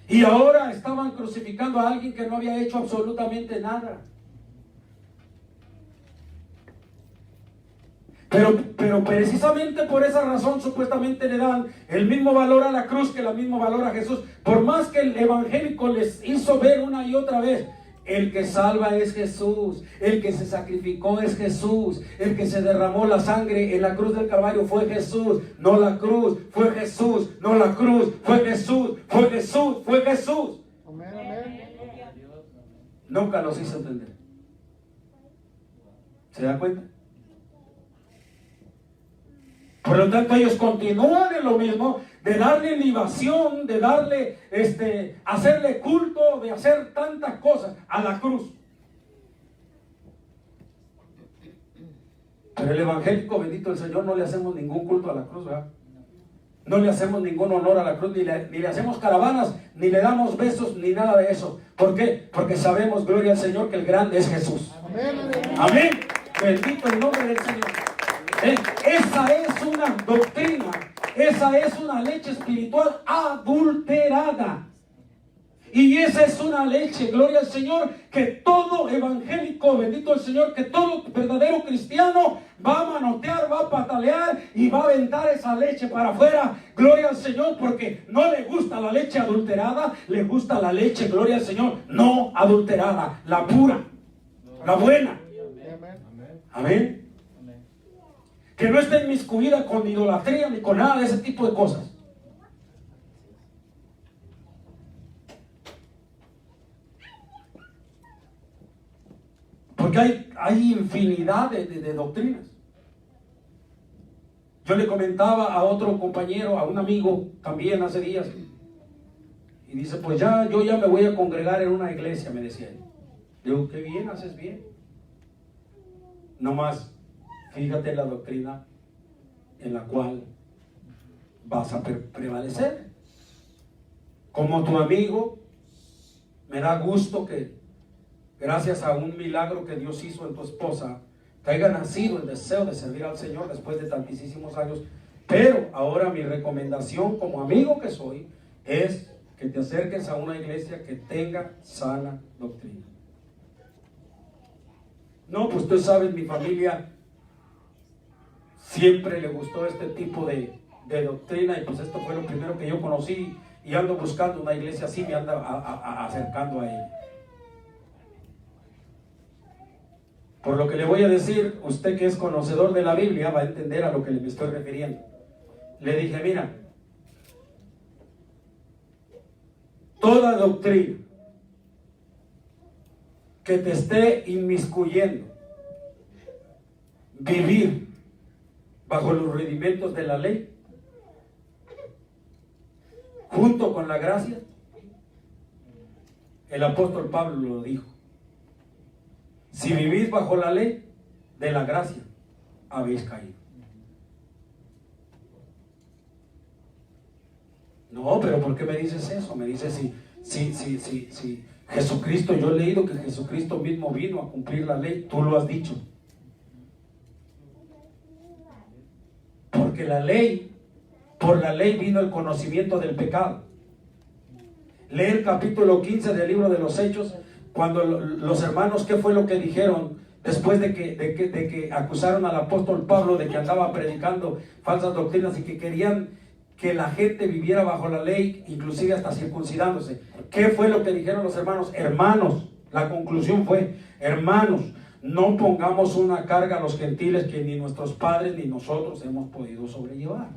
Y ahora estaban crucificando a alguien que no había hecho absolutamente nada. Pero precisamente por esa razón supuestamente le dan el mismo valor a la cruz que el mismo valor a Jesús. Por más que el evangélico les hizo ver una y otra vez: el que salva es Jesús, el que se sacrificó es Jesús, el que se derramó la sangre en la cruz del Calvario fue Jesús, no la cruz, fue Jesús, no la cruz, fue Jesús, fue Jesús, fue Jesús. Amén, amén. Nunca los hizo entender. ¿Se da cuenta? Por lo tanto, ellos continúan en lo mismo, de darle libación, de darle, hacerle culto, de hacer tantas cosas a la cruz. Pero el evangélico, bendito el Señor, no le hacemos ningún culto a la cruz, ¿verdad? No le hacemos ningún honor a la cruz, ni le hacemos caravanas, ni le damos besos, ni nada de eso. ¿Por qué? Porque sabemos, gloria al Señor, que el grande es Jesús. Amén. Amén. Bendito el nombre del Señor. Esa es una doctrina, esa es una leche espiritual adulterada. Y esa es una leche, gloria al Señor, que todo evangélico, bendito el Señor, que todo verdadero cristiano va a manotear, va a patalear y va a aventar esa leche para afuera, gloria al Señor, porque no le gusta la leche adulterada, le gusta la leche, gloria al Señor, no adulterada, la pura, la buena. Amén. Que no esté inmiscuida con idolatría ni con nada de ese tipo de cosas. Porque hay infinidad de doctrinas. Yo le comentaba a otro compañero, a un amigo también hace días, y dice: pues yo ya me voy a congregar en una iglesia, me decía él. Digo: qué bien, haces bien. No más, fíjate la doctrina en la cual vas a prevalecer. Como tu amigo, me da gusto que gracias a un milagro que Dios hizo en tu esposa, te haya nacido el deseo de servir al Señor después de tantísimos años. Pero ahora mi recomendación como amigo que soy es que te acerques a una iglesia que tenga sana doctrina. No, pues tú sabes, mi familia siempre le gustó este tipo de doctrina, y pues esto fue lo primero que yo conocí, y ando buscando una iglesia así, me anda acercando a ella. Por lo que le voy a decir, usted que es conocedor de la Biblia va a entender a lo que le estoy refiriendo. Le dije: mira, toda doctrina que te esté inmiscuyendo vivir bajo los rudimentos de la ley, junto con la gracia, el apóstol Pablo lo dijo: si vivís bajo la ley, de la gracia habéis caído. No, pero ¿por qué me dices eso? Me dices si Jesucristo, yo he leído que Jesucristo mismo vino a cumplir la ley, tú lo has dicho. Porque por la ley vino el conocimiento del pecado. Lee el capítulo 15 del libro de los Hechos, cuando los hermanos, ¿qué fue lo que dijeron después de que acusaron al apóstol Pablo de que andaba predicando falsas doctrinas y que querían que la gente viviera bajo la ley, inclusive hasta circuncidándose? ¿Qué fue lo que dijeron los hermanos? Hermanos, la conclusión fue: hermanos, no pongamos una carga a los gentiles que ni nuestros padres ni nosotros hemos podido sobrellevar.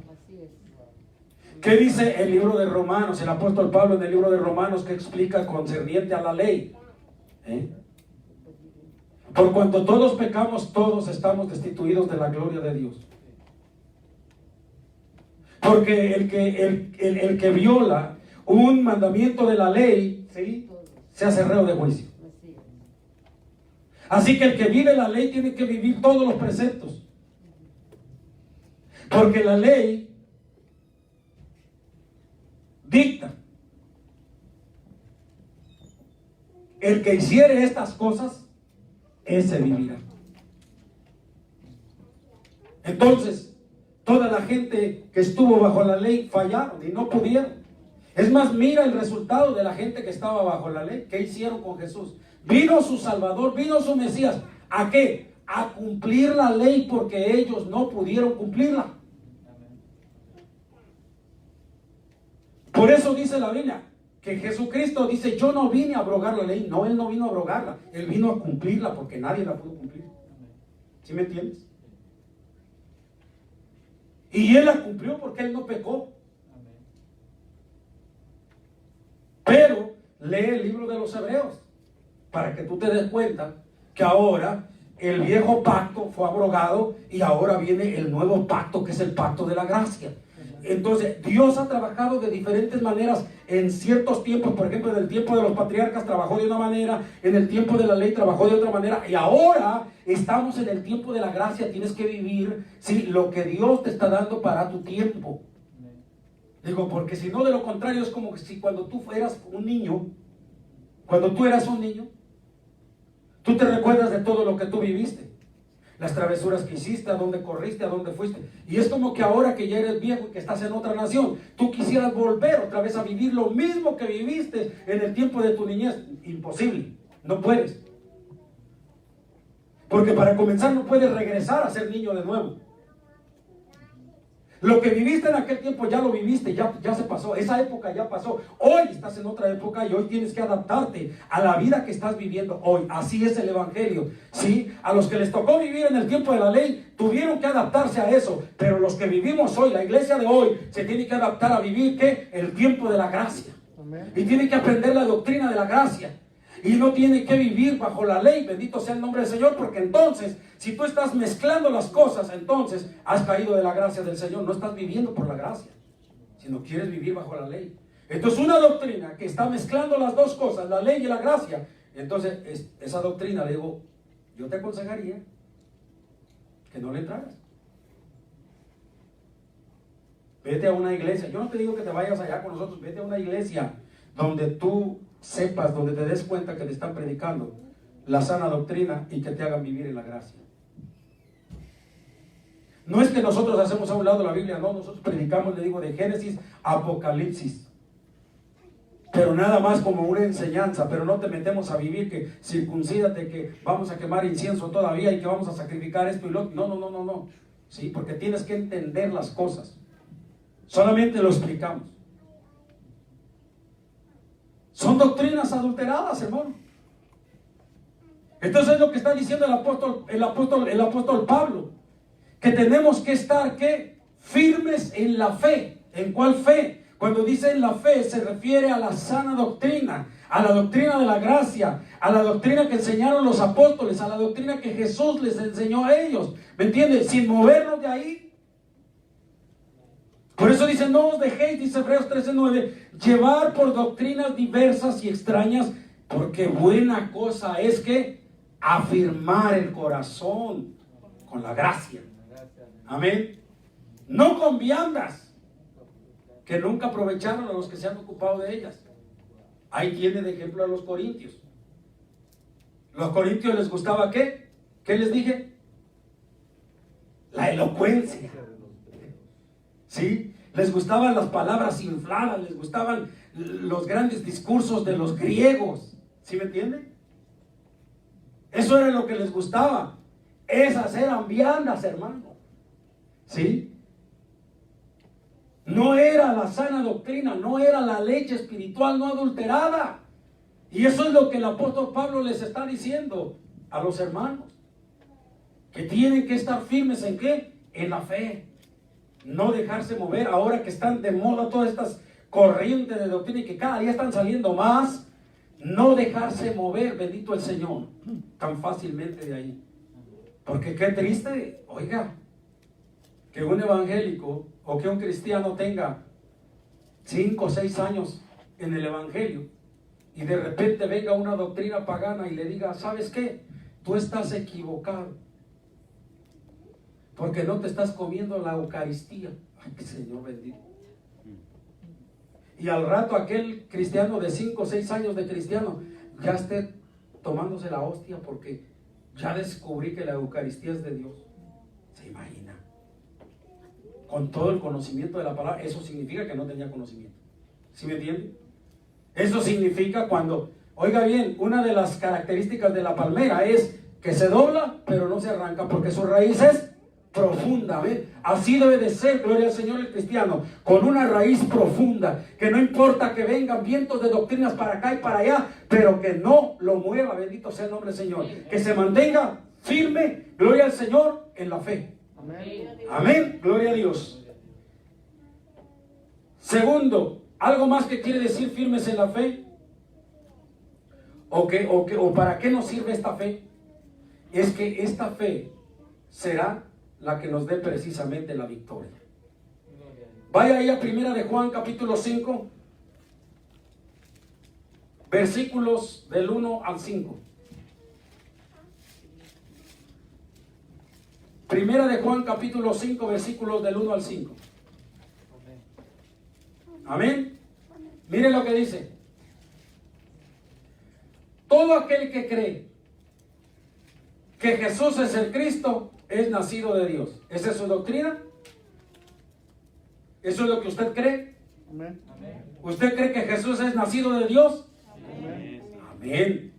¿Qué dice el libro de Romanos? El apóstol Pablo en el libro de Romanos, que explica concerniente a la ley. Por cuanto todos pecamos, todos estamos destituidos de la gloria de Dios. Porque el que viola un mandamiento de la ley, ¿sí?, se hace reo de juicio. Así que el que vive la ley tiene que vivir todos los preceptos. Porque la ley dicta: el que hiciere estas cosas, ese vivirá. Entonces, toda la gente que estuvo bajo la ley fallaron y no pudieron. Es más, mira el resultado de la gente que estaba bajo la ley. ¿Qué hicieron con Jesús? Vino su Salvador, vino su Mesías. ¿A qué? A cumplir la ley, porque ellos no pudieron cumplirla. Por eso dice la Biblia que Jesucristo dice: yo no vine a abrogar la ley. No, Él no vino a abrogarla, Él vino a cumplirla, porque nadie la pudo cumplir. ¿Sí me entiendes? Y Él la cumplió porque Él no pecó. Pero lee el libro de los Hebreos para que tú te des cuenta que ahora el viejo pacto fue abrogado y ahora viene el nuevo pacto, que es el pacto de la gracia. Entonces, Dios ha trabajado de diferentes maneras en ciertos tiempos. Por ejemplo, en el tiempo de los patriarcas trabajó de una manera, en el tiempo de la ley trabajó de otra manera, y ahora estamos en el tiempo de la gracia. Tienes que vivir, ¿sí?, lo que Dios te está dando para tu tiempo. Digo, porque si no, de lo contrario, es como si cuando tú eras un niño, tú te recuerdas de todo lo que tú viviste, las travesuras que hiciste, a dónde corriste, a dónde fuiste. Y es como que ahora que ya eres viejo y que estás en otra nación, tú quisieras volver otra vez a vivir lo mismo que viviste en el tiempo de tu niñez. Imposible, no puedes. Porque para comenzar no puedes regresar a ser niño de nuevo. Lo que viviste en aquel tiempo ya lo viviste, ya se pasó, esa época ya pasó. Hoy estás en otra época y hoy tienes que adaptarte a la vida que estás viviendo hoy. Así es el Evangelio, ¿sí? A los que les tocó vivir en el tiempo de la ley, tuvieron que adaptarse a eso. Pero los que vivimos hoy, la iglesia de hoy, se tiene que adaptar a vivir, ¿qué? El tiempo de la gracia. Amén. Y tiene que aprender la doctrina de la gracia. Y no tiene que vivir bajo la ley, bendito sea el nombre del Señor, porque entonces, si tú estás mezclando las cosas, entonces has caído de la gracia del Señor. No estás viviendo por la gracia, sino quieres vivir bajo la ley. Entonces, una doctrina que está mezclando las dos cosas, la ley y la gracia, entonces esa doctrina, le digo, yo te aconsejaría que no le entraras. Vete a una iglesia. Yo no te digo que te vayas allá con nosotros. Vete a una iglesia donde tú sepas, donde te des cuenta que te están predicando la sana doctrina y que te hagan vivir en la gracia. No es que nosotros hacemos a un lado la Biblia, no, nosotros predicamos, le digo, de Génesis a Apocalipsis, pero nada más como una enseñanza. Pero no te metemos a vivir que circuncídate, que vamos a quemar incienso todavía y que vamos a sacrificar esto y lo otro. No, sí, porque tienes que entender las cosas. Solamente lo explicamos. Son doctrinas adulteradas, hermano. Entonces es lo que está diciendo el apóstol Pablo, que tenemos que estar, ¿qué? Firmes en la fe. ¿En cuál fe? Cuando dice en la fe, se refiere a la sana doctrina, a la doctrina de la gracia, a la doctrina que enseñaron los apóstoles, a la doctrina que Jesús les enseñó a ellos. ¿Me entiendes? Sin movernos de ahí. Por eso dice: no os dejéis, dice Hebreos 13:9, llevar por doctrinas diversas y extrañas, porque buena cosa es que afirmar el corazón con la gracia. Amén. No con viandas que nunca aprovecharon a los que se han ocupado de ellas. Ahí tiene de ejemplo a los corintios. Los corintios les gustaba ¿qué? ¿Qué les dije? La elocuencia. ¿Sí? Les gustaban las palabras infladas, les gustaban los grandes discursos de los griegos. ¿Sí me entienden? Eso era lo que les gustaba. Esas eran viandas, hermano. ¿Sí? No era la sana doctrina, no era la leche espiritual no adulterada. Y eso es lo que el apóstol Pablo les está diciendo a los hermanos. Que tienen que estar firmes ¿en qué? En la fe. No dejarse mover. Ahora que están de moda todas estas corrientes de doctrina y que cada día están saliendo más, no dejarse mover, bendito el Señor, tan fácilmente de ahí. Porque qué triste, oiga, que un evangélico o que un cristiano tenga 5 o 6 años en el evangelio y de repente venga una doctrina pagana y le diga, ¿sabes qué? Tú estás equivocado porque no te estás comiendo la Eucaristía. Ay, Señor bendito. Y al rato aquel cristiano de 5 o 6 años de cristiano ya esté tomándose la hostia porque ya descubrí que la Eucaristía es de Dios. ¿Se imagina? Con todo el conocimiento de la palabra, eso significa que no tenía conocimiento. ¿Sí me entiende? Eso significa cuando, oiga bien, una de las características de la palmera es que se dobla, pero no se arranca porque su raíz es profunda. ¿Ven? Así debe de ser, gloria al Señor, el cristiano, con una raíz profunda, que no importa que vengan vientos de doctrinas para acá y para allá, pero que no lo mueva, bendito sea el nombre del Señor, que se mantenga firme, gloria al Señor, en la fe. Amén. Amén, gloria a Dios. Segundo, algo más que quiere decir firmes en la fe, o para qué nos sirve esta fe, es que esta fe será la que nos dé precisamente la victoria. Vaya ahí a Primera de Juan capítulo 5, versículos del 1 al 5. Primera de Juan capítulo 5, versículos del 1 al 5. Amén. Mire lo que dice. Todo aquel que cree que Jesús es el Cristo es nacido de Dios. ¿Esa es su doctrina? ¿Eso es lo que usted cree? Amén. ¿Usted cree que Jesús es nacido de Dios? Amén. Amén.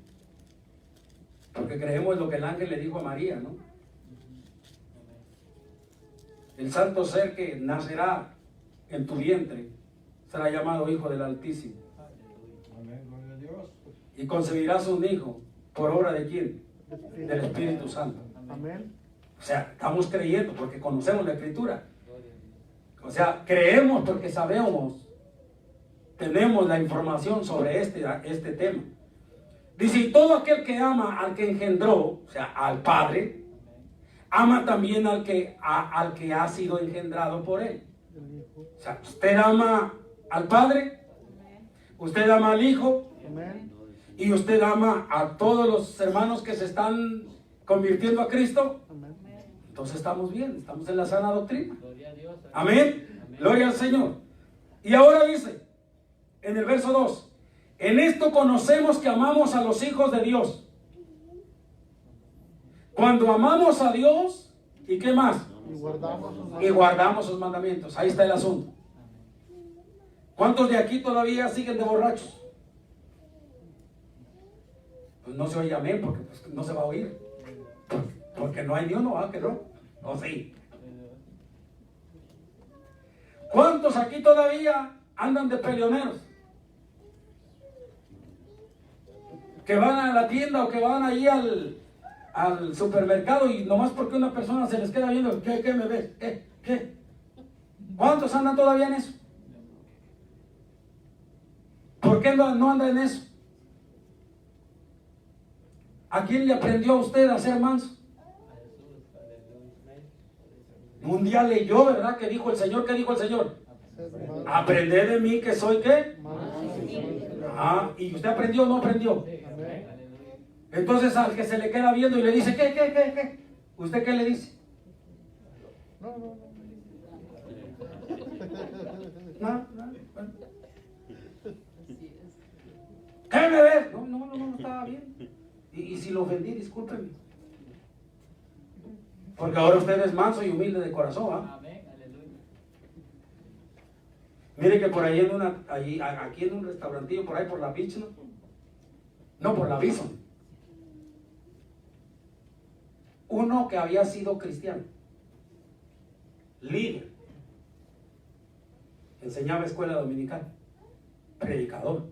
Porque creemos lo que el ángel le dijo a María, ¿no? El santo ser que nacerá en tu vientre será llamado Hijo del Altísimo. Amén. Y concebirás un hijo por obra de ¿quién? Del Espíritu Santo. Amén. O sea, estamos creyendo porque conocemos la Escritura. O sea, creemos porque sabemos, tenemos la información sobre este tema. Dice, y todo aquel que ama al que engendró, o sea, al Padre, ama también al que ha sido engendrado por él. O sea, usted ama al Padre, usted ama al Hijo, y usted ama a todos los hermanos que se están convirtiendo a Cristo. Entonces estamos bien, estamos en la sana doctrina. Amén. Gloria al Señor. Y ahora dice, en el verso 2, en esto conocemos que amamos a los hijos de Dios. Cuando amamos a Dios, ¿y qué más? Y guardamos sus mandamientos. Ahí está el asunto. ¿Cuántos de aquí todavía siguen de borrachos? Pues no se oye amén porque pues, no se va a oír. Porque no hay ni uno, ¿ah? Que no. ¿O sí? ¿Cuántos aquí todavía andan de peleoneros? Que van a la tienda o que van allí al supermercado y nomás porque una persona se les queda viendo, ¿qué me ves? ¿Qué? ¿Cuántos andan todavía en eso? ¿Por qué no anda en eso? ¿A quién le aprendió a usted a ser manso? Un día leyó, ¿verdad? ¿Qué dijo el Señor? ¿Qué dijo el Señor? Aprended de mí que soy ¿qué? ¿Y usted aprendió o no aprendió? Entonces al que se le queda viendo y le dice, ¿qué? ¿Usted qué le dice? No. ¿Qué me ves? No estaba bien. Y si lo ofendí, discúlpeme. Porque ahora usted es manso y humilde de corazón, ¿eh? Mire que por ahí aquí en un restaurantillo, por ahí por la Beach, no por la Bison, uno que había sido cristiano, líder, enseñaba escuela dominical, predicador,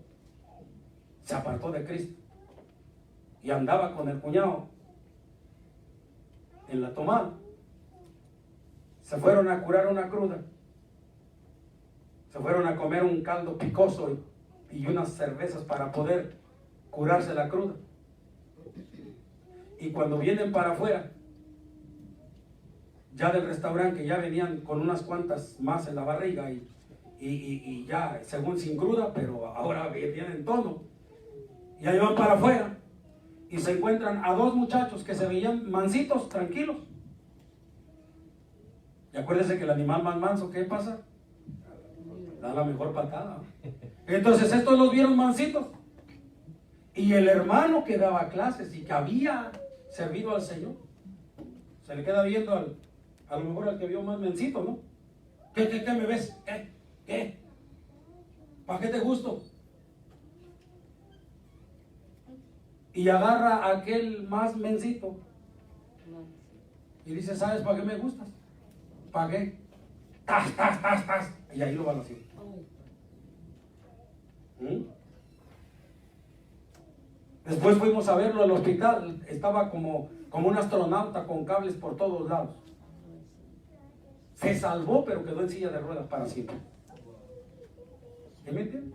se apartó de Cristo y andaba con el cuñado en la tomada. Se fueron a curar una cruda, se fueron a comer un caldo picoso y unas cervezas para poder curarse la cruda. Y cuando vienen para afuera, ya del restaurante, que ya venían con unas cuantas más en la barriga y ya según sin cruda, pero ahora vienen en tono. Y ahí van para afuera y se encuentran a dos muchachos que se veían mansitos, tranquilos. Y acuérdense que el animal más manso, ¿qué pasa? Da la mejor patada. Entonces estos los vieron mansitos. Y el hermano que daba clases y que había servido al Señor, se le queda viendo a lo mejor al que vio más mencito, ¿no? ¿Qué me ves? ¿Qué? ¿Para qué te gusto? Y agarra a aquel más mencito y dice, ¿sabes para qué me gustas? ¿Para qué? ¡Tas! Y ahí lo van haciendo. Después fuimos a verlo al hospital. Estaba como un astronauta con cables por todos lados. Se salvó, pero quedó en silla de ruedas para siempre. ¿Me entienden?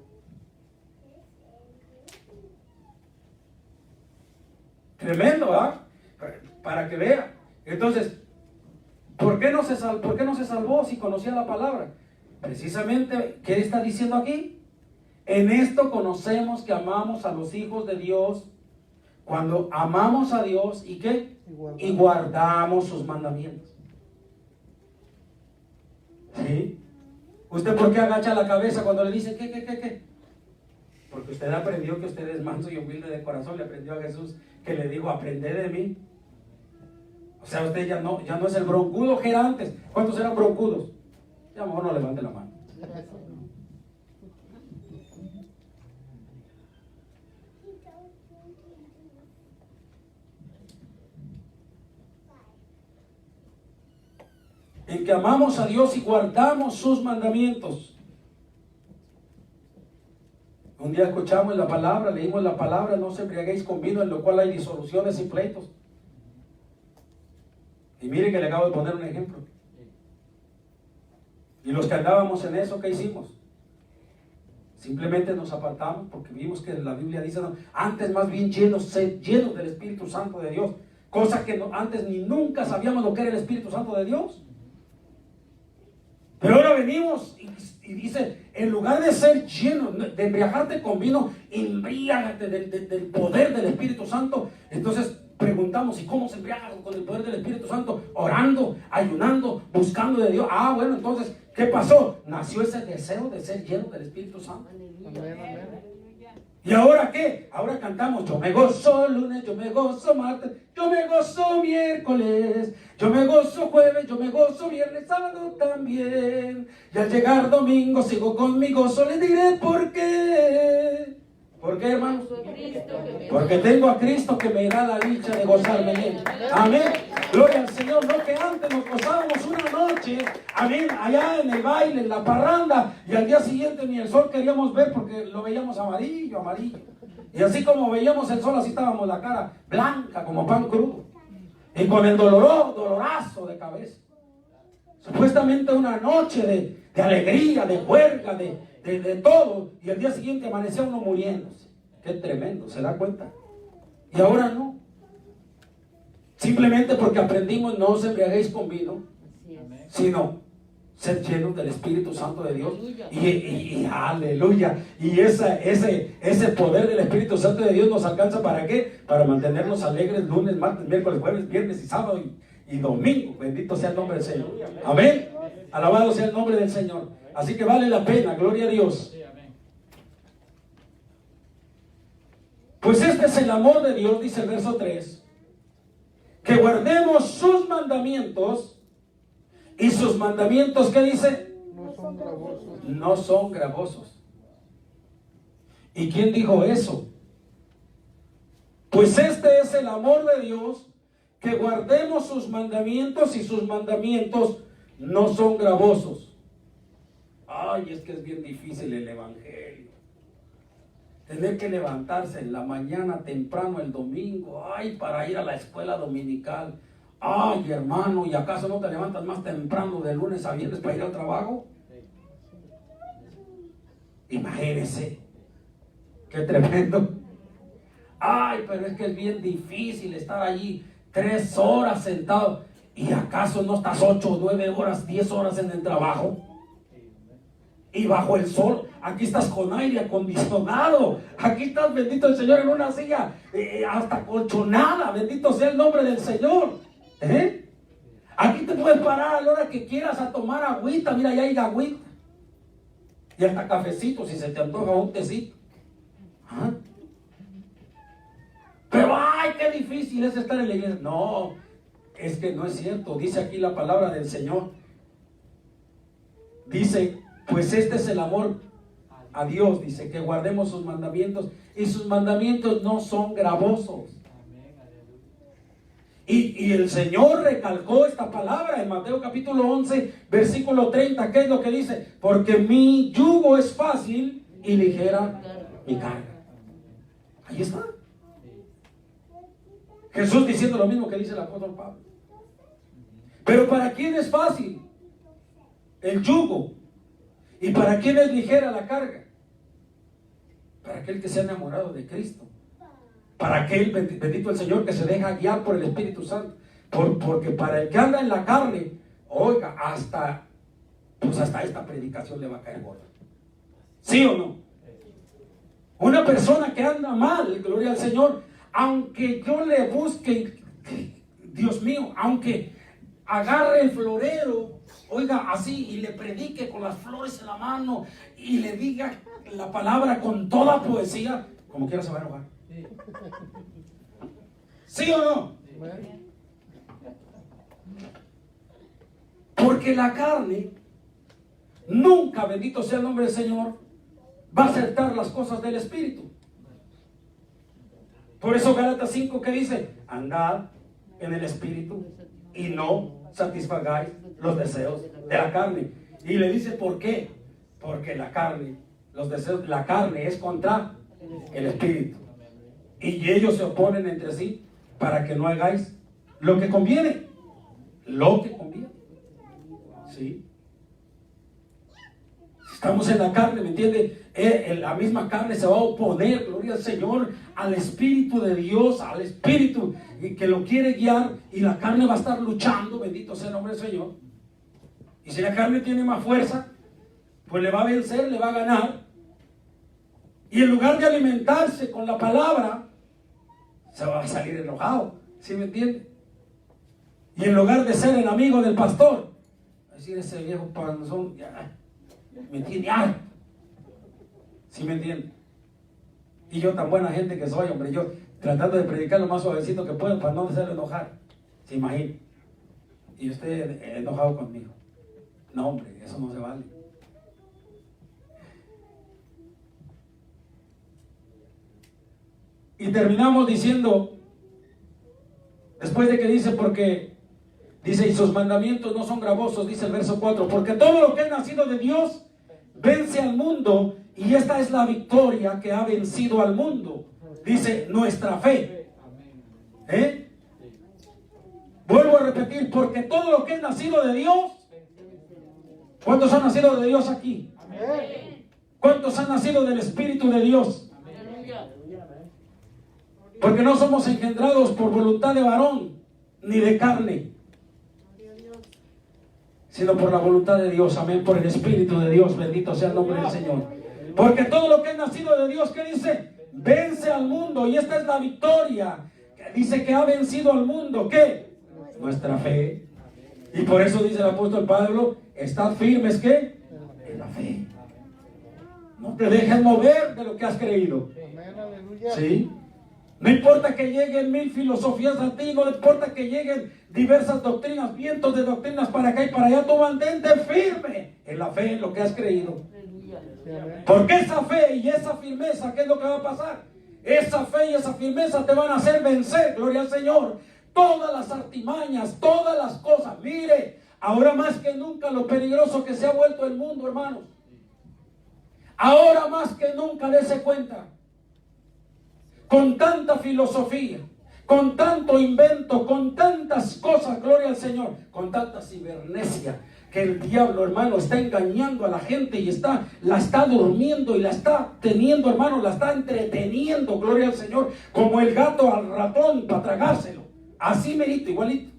Tremendo, ¿ah? Para que vea. Entonces, ¿por qué no se salvó si conocía la palabra? Precisamente, ¿qué está diciendo aquí? En esto conocemos que amamos a los hijos de Dios cuando amamos a Dios y ¿qué? Y guardamos sus mandamientos. ¿Sí? ¿Usted por qué agacha la cabeza cuando le dice ¿qué? Porque usted aprendió que usted es manso y humilde de corazón. Le aprendió a Jesús que le dijo, aprende de mí. O sea, usted ya no es el broncudo que era antes. ¿Cuántos eran broncudos? Ya a lo mejor no levante la mano. En que amamos a Dios y guardamos sus mandamientos. Un día escuchamos la palabra, leímos la palabra, no os embriaguéis con vino, en lo cual hay disoluciones y pleitos. Y mire que le acabo de poner un ejemplo. Y los que andábamos en eso, ¿qué hicimos? Simplemente nos apartamos porque vimos que la Biblia dice, no, antes más bien llenos del Espíritu Santo de Dios. Cosa que antes ni nunca sabíamos lo que era el Espíritu Santo de Dios. Pero ahora venimos y dice, en lugar de ser lleno, de embriagarte con vino, embriágate del poder del Espíritu Santo. Entonces preguntamos, ¿y cómo se embriaga con el poder del Espíritu Santo? Orando, ayunando, buscando de Dios. Bueno, entonces, ¿qué pasó? Nació ese deseo de ser lleno del Espíritu Santo. ¿Y ahora qué? Ahora cantamos, yo me gozo lunes, yo me gozo martes, yo me gozo miércoles, yo me gozo jueves, yo me gozo viernes, sábado también. Y al llegar domingo sigo con mi gozo, les diré por qué. ¿Por qué, hermanos? Porque tengo a Cristo que me da la dicha de gozarme en Él. Amén. Gloria al Señor. No que antes nos gozábamos una noche, amén, allá en el baile, en la parranda, y al día siguiente ni el sol queríamos ver porque lo veíamos amarillo. Y así como veíamos el sol, así estábamos la cara blanca como pan crudo. Y con el dolorazo de cabeza. Supuestamente una noche de alegría, de juerga, de todo, y al día siguiente amanecía uno muriéndose. Qué tremendo, ¿se da cuenta? Y ahora no. Simplemente porque aprendimos, no os embriaguéis con vino, sino ser llenos del Espíritu Santo de Dios. Y aleluya. Y ese poder del Espíritu Santo de Dios nos alcanza ¿para qué? Para mantenernos alegres lunes, martes, miércoles, jueves, viernes y sábado y domingo. Bendito sea el nombre del Señor. Amén. Alabado sea el nombre del Señor. Así que vale la pena, gloria a Dios. Pues este es el amor de Dios, dice el verso 3, que guardemos sus mandamientos. Y sus mandamientos, ¿qué dice? No son gravosos. ¿Y quién dijo eso? Pues este es el amor de Dios, que guardemos sus mandamientos, y sus mandamientos no son gravosos. Ay, es que es bien difícil el evangelio. Tener que levantarse en la mañana temprano el domingo, para ir a la escuela dominical. Ay, hermano, ¿y acaso no te levantas más temprano de lunes a viernes para ir al trabajo? Imagínese, qué tremendo. Pero es que es bien difícil estar allí 3 horas sentado. ¿Y acaso no estás 8, 9 horas, 10 horas en el trabajo? Y bajo el sol, aquí estás con aire acondicionado, aquí estás, bendito el Señor, en una silla hasta colchonada, bendito sea el nombre del Señor. Aquí te puedes parar a la hora que quieras a tomar agüita, mira, ya hay agüita. Y hasta cafecito, si se te antoja un tecito. Pero ay, qué difícil es estar en la iglesia. No, es que no es cierto. Dice aquí la palabra del Señor. Dice, pues este es el amor a Dios. Dice que guardemos sus mandamientos. Y sus mandamientos no son gravosos. Y el Señor recalcó esta palabra en Mateo capítulo 11, versículo 30. ¿Qué es lo que dice? Porque mi yugo es fácil y ligera mi carga. Ahí está. Jesús diciendo lo mismo que dice el apóstol Pablo. Pero ¿para quién es fácil el yugo? ¿Y para quién es ligera la carga? Para aquel que se ha enamorado de Cristo. Para aquel, bendito el Señor, que se deja guiar por el Espíritu Santo. Porque para el que anda en la carne, oiga, hasta esta predicación le va a caer gorda. ¿Sí o no? Una persona que anda mal, gloria al Señor, aunque yo le busque, Dios mío, aunque agarre el florero, oiga, así, y le predique con las flores en la mano, y le diga la palabra con toda poesía, como quiera se va a enojar. ¿Sí o no? Porque la carne nunca, bendito sea el nombre del Señor, va a aceptar las cosas del Espíritu. Por eso Gálatas 5 que dice, andad en el Espíritu y no satisfagáis los deseos de la carne. Y le dice, ¿por qué? Porque la carne, los deseos, la carne es contra el Espíritu. Y ellos se oponen entre sí para que no hagáis lo que conviene. Lo que conviene. ¿Sí? Estamos en la carne, ¿me entiende? La misma carne se va a oponer, gloria al Señor, al Espíritu de Dios, al Espíritu que lo quiere guiar, y la carne va a estar luchando, bendito sea el nombre del Señor. Y si la carne tiene más fuerza, pues le va a vencer, le va a ganar. Y en lugar de alimentarse con la palabra, se va a salir enojado, ¿sí me entiende? Y en lugar de ser el amigo del pastor, va a decir, ese viejo panzón ya me tiene harto, ¿sí me entiende? Y yo tan buena gente que soy, hombre, yo tratando de predicar lo más suavecito que puedo para no hacerlo enojar, ¿se imagina? Y usted enojado conmigo. No, hombre, eso no se vale. Y terminamos diciendo, después de que dice, porque dice, y sus mandamientos no son gravosos, dice el verso 4, porque todo lo que es nacido de Dios vence al mundo, y esta es la victoria que ha vencido al mundo. Dice, nuestra fe. Vuelvo a repetir, porque todo lo que es nacido de Dios. ¿Cuántos han nacido de Dios aquí? ¿Cuántos han nacido del Espíritu de Dios? Porque no somos engendrados por voluntad de varón, ni de carne, sino por la voluntad de Dios, amén, por el Espíritu de Dios, bendito sea el nombre del Señor. Porque todo lo que es nacido de Dios, ¿qué dice? Vence al mundo, y esta es la victoria. Dice que ha vencido al mundo, ¿qué? Nuestra fe. Y por eso dice el apóstol Pablo, estad firmes, ¿qué? En la fe. No te dejes mover de lo que has creído. ¿Sí? No importa que lleguen 1000 filosofías a ti, no importa que lleguen diversas doctrinas, vientos de doctrinas para acá y para allá, tú mantente firme en la fe, en lo que has creído. Porque esa fe y esa firmeza, ¿qué es lo que va a pasar? Esa fe y esa firmeza te van a hacer vencer, gloria al Señor, todas las artimañas, todas las cosas. Mire, ahora más que nunca lo peligroso que se ha vuelto el mundo, hermanos. Ahora más que nunca, dése cuenta. Con tanta filosofía, con tanto invento, con tantas cosas, gloria al Señor, con tanta cibernesia, que el diablo, hermano, está engañando a la gente y la está durmiendo y la está teniendo, hermano, la está entreteniendo, gloria al Señor, como el gato al ratón para tragárselo. Así merito, igualito.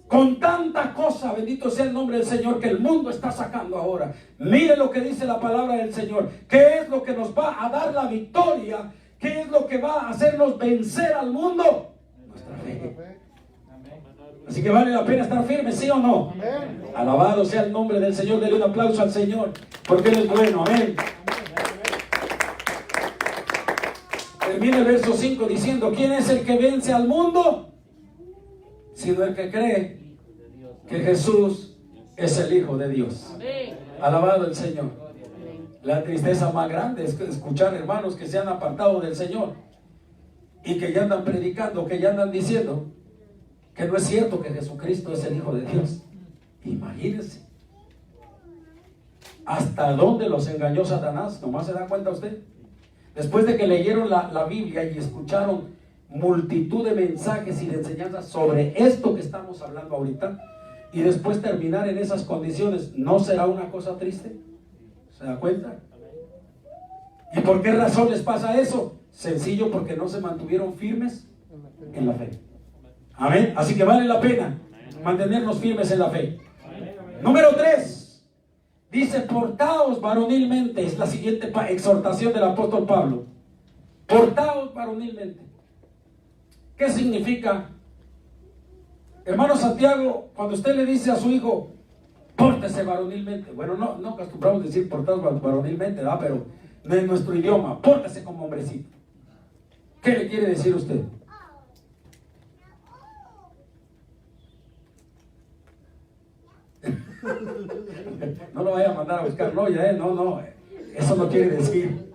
con tanta cosa, bendito sea el nombre del Señor, que el mundo está sacando ahora. Mire lo que dice la palabra del Señor. ¿Qué es lo que nos va a dar la victoria? ¿Qué es lo que va a hacernos vencer al mundo? Nuestra fe. Así que vale la pena estar firmes, ¿sí o no? Alabado sea el nombre del Señor. Dele un aplauso al Señor, porque Él es bueno. Amén. Termina el verso 5 diciendo: ¿quién es el que vence al mundo? Sino el que cree que Jesús es el Hijo de Dios. Alabado el Señor. La tristeza más grande es escuchar hermanos que se han apartado del Señor y que ya andan predicando, que ya andan diciendo que no es cierto que Jesucristo es el Hijo de Dios. Imagínense hasta dónde los engañó Satanás. ¿Nomás se da cuenta usted? Después de que leyeron la Biblia y escucharon multitud de mensajes y de enseñanzas sobre esto que estamos hablando ahorita, y después terminar en esas condiciones, ¿no será una cosa triste? ¿Se da cuenta? ¿Y por qué razón les pasa eso? Sencillo, porque no se mantuvieron firmes en la fe. Amén. Así que vale la pena mantenernos firmes en la fe. Número 3. Dice: portaos varonilmente. Es la siguiente exhortación del apóstol Pablo. Portaos varonilmente. ¿Qué significa? Hermano Santiago, cuando usted le dice a su hijo: pórtese varonilmente. Bueno, no acostumbramos a decir portaos varonilmente, ¿verdad? Pero en nuestro idioma, pórtese como hombrecito. ¿Qué le quiere decir usted? No lo vaya a mandar a buscar, no, ya no, eso no quiere decir.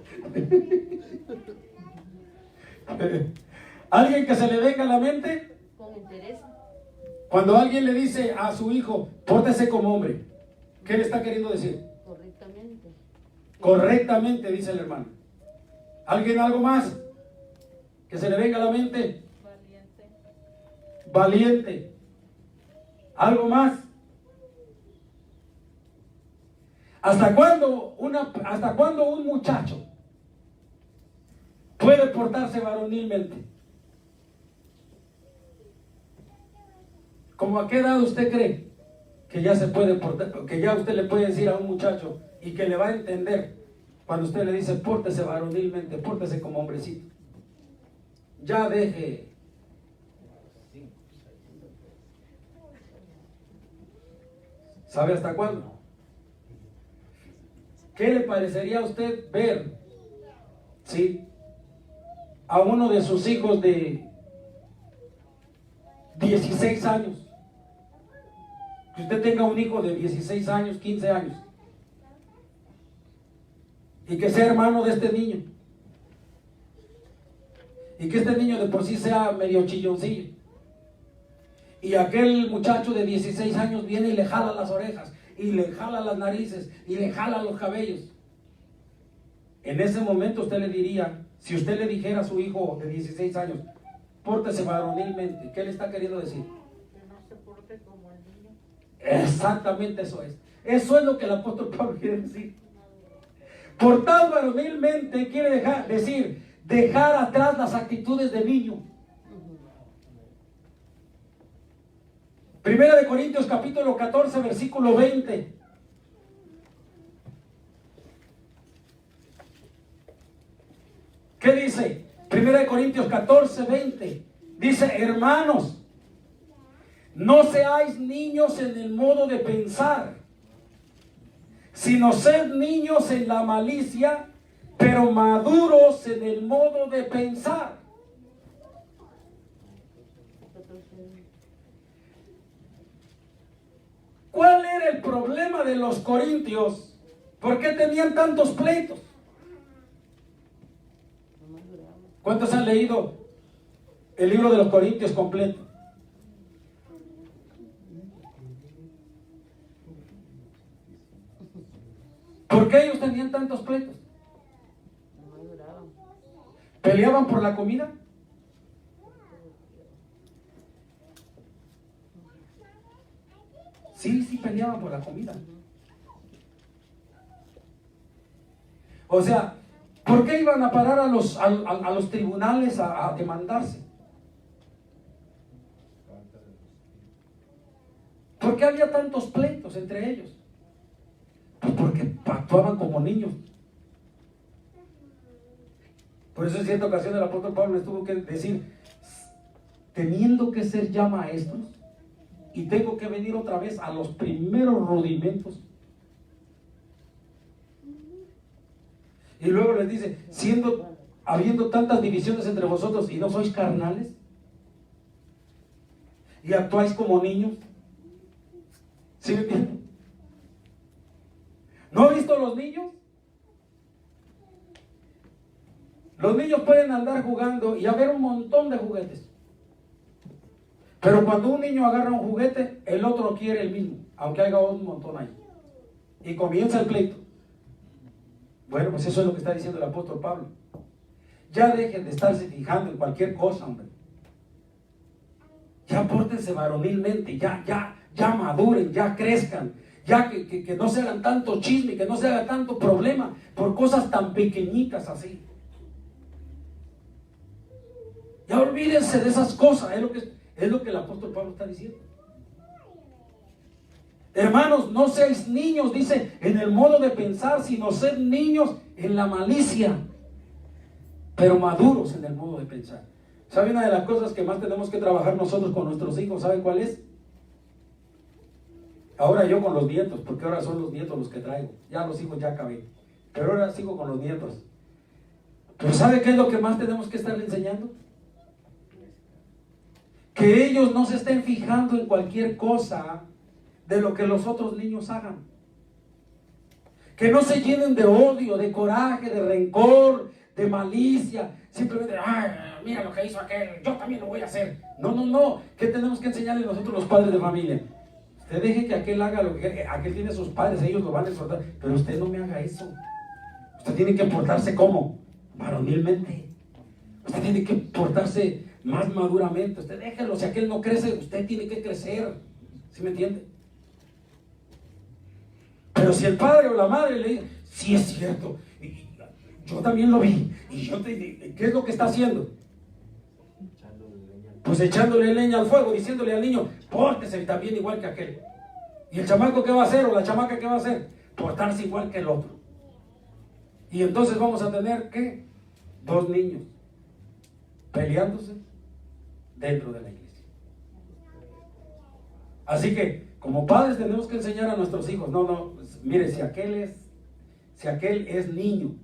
¿Alguien que se le venga a la mente? Con interés. Cuando alguien le dice a su hijo: pórtese como hombre, ¿qué le está queriendo decir? Correctamente. Correctamente, dice el hermano. ¿Alguien algo más que se le venga a la mente? Valiente. Valiente. ¿Algo más? ¿Hasta cuándo un muchacho puede portarse varonilmente? ¿Cómo a qué edad usted cree que ya se puede portar, que ya usted le puede decir a un muchacho y que le va a entender cuando usted le dice: pórtese varonilmente, pórtese como hombrecito? Ya deje. ¿Sabe hasta cuándo? ¿Qué le parecería a usted ver, sí, a uno de sus hijos de 16 años? Que usted tenga un hijo de 16 años, 15 años, y que sea hermano de este niño, y que este niño de por sí sea medio chilloncillo, y aquel muchacho de 16 años viene y le jala las orejas, y le jala las narices, y le jala los cabellos. En ese momento usted le diría, si usted le dijera a su hijo de 16 años: pórtese varonilmente, ¿qué le está queriendo decir? Que no se porte como el niño. Exactamente eso es. Eso es lo que el apóstol Pablo quiere decir. Portar varonilmente quiere decir dejar atrás las actitudes de niño. Primera de Corintios capítulo 14 versículo 20. ¿Qué dice? Primera de Corintios 14, 20. Dice: hermanos, no seáis niños en el modo de pensar, sino sed niños en la malicia, pero maduros en el modo de pensar. ¿Cuál era el problema de los corintios? ¿Por qué tenían tantos pleitos? ¿Cuántos han leído el libro de los Corintios completo? ¿Por qué ellos tenían tantos pleitos? ¿Peleaban por la comida? Sí, peleaban por la comida. O sea, ¿por qué iban a parar a los tribunales a demandarse? ¿Por qué había tantos pleitos entre ellos? Pues porque actuaban como niños. Por eso en cierta ocasión el apóstol Pablo les tuvo que decir, teniendo que ser ya maestros, y tengo que venir otra vez a los primeros rudimentos. Y luego les dice, habiendo tantas divisiones entre vosotros y no sois carnales, y actuáis como niños. ¿Sí me entienden? ¿No han visto los niños? Los niños pueden andar jugando y haber un montón de juguetes. Pero cuando un niño agarra un juguete, el otro quiere el mismo, aunque haya un montón ahí. Y comienza el pleito. Bueno, pues eso es lo que está diciendo el apóstol Pablo. Ya dejen de estarse fijando en cualquier cosa, hombre. Ya pórtense varonilmente, ya maduren, ya crezcan. Ya que no se hagan tanto chisme, que no se haga tanto problema por cosas tan pequeñitas así. Ya olvídense de esas cosas, es lo que el apóstol Pablo está diciendo. Hermanos, no seáis niños, dice, en el modo de pensar, sino sed niños en la malicia, pero maduros en el modo de pensar. ¿Sabe una de las cosas que más tenemos que trabajar nosotros con nuestros hijos? ¿Sabe cuál es? Ahora yo con los nietos, porque ahora son los nietos los que traigo. Ya los hijos ya acabé, pero ahora sigo con los nietos. Pero ¿sabe qué es lo que más tenemos que estarle enseñando? Que ellos no se estén fijando en cualquier cosa de lo que los otros niños hagan. Que no se llenen de odio, de coraje, de rencor, de malicia. Simplemente, ay, mira lo que hizo aquel, yo también lo voy a hacer. No. ¿Qué tenemos que enseñarle nosotros los padres de familia? Usted deje que aquel haga lo que aquel tiene sus padres, ellos lo van a exhortar. Pero usted no me haga eso. Usted tiene que portarse como varonilmente. Usted tiene que portarse más maduramente. Usted déjelo, si aquel no crece, usted tiene que crecer. ¿Sí me entiende? Pero si el padre o la madre le dice, sí es cierto, yo también lo vi, y ¿qué es lo que está haciendo? Pues echándole leña al fuego, diciéndole al niño, pórtese también igual que aquel. ¿Y el chamaco qué va a hacer? ¿O la chamaca qué va a hacer? Portarse igual que el otro. Y entonces vamos a tener, ¿qué? 2 niños peleándose dentro de la iglesia. Así que, como padres tenemos que enseñar a nuestros hijos, mire, si aquel es niño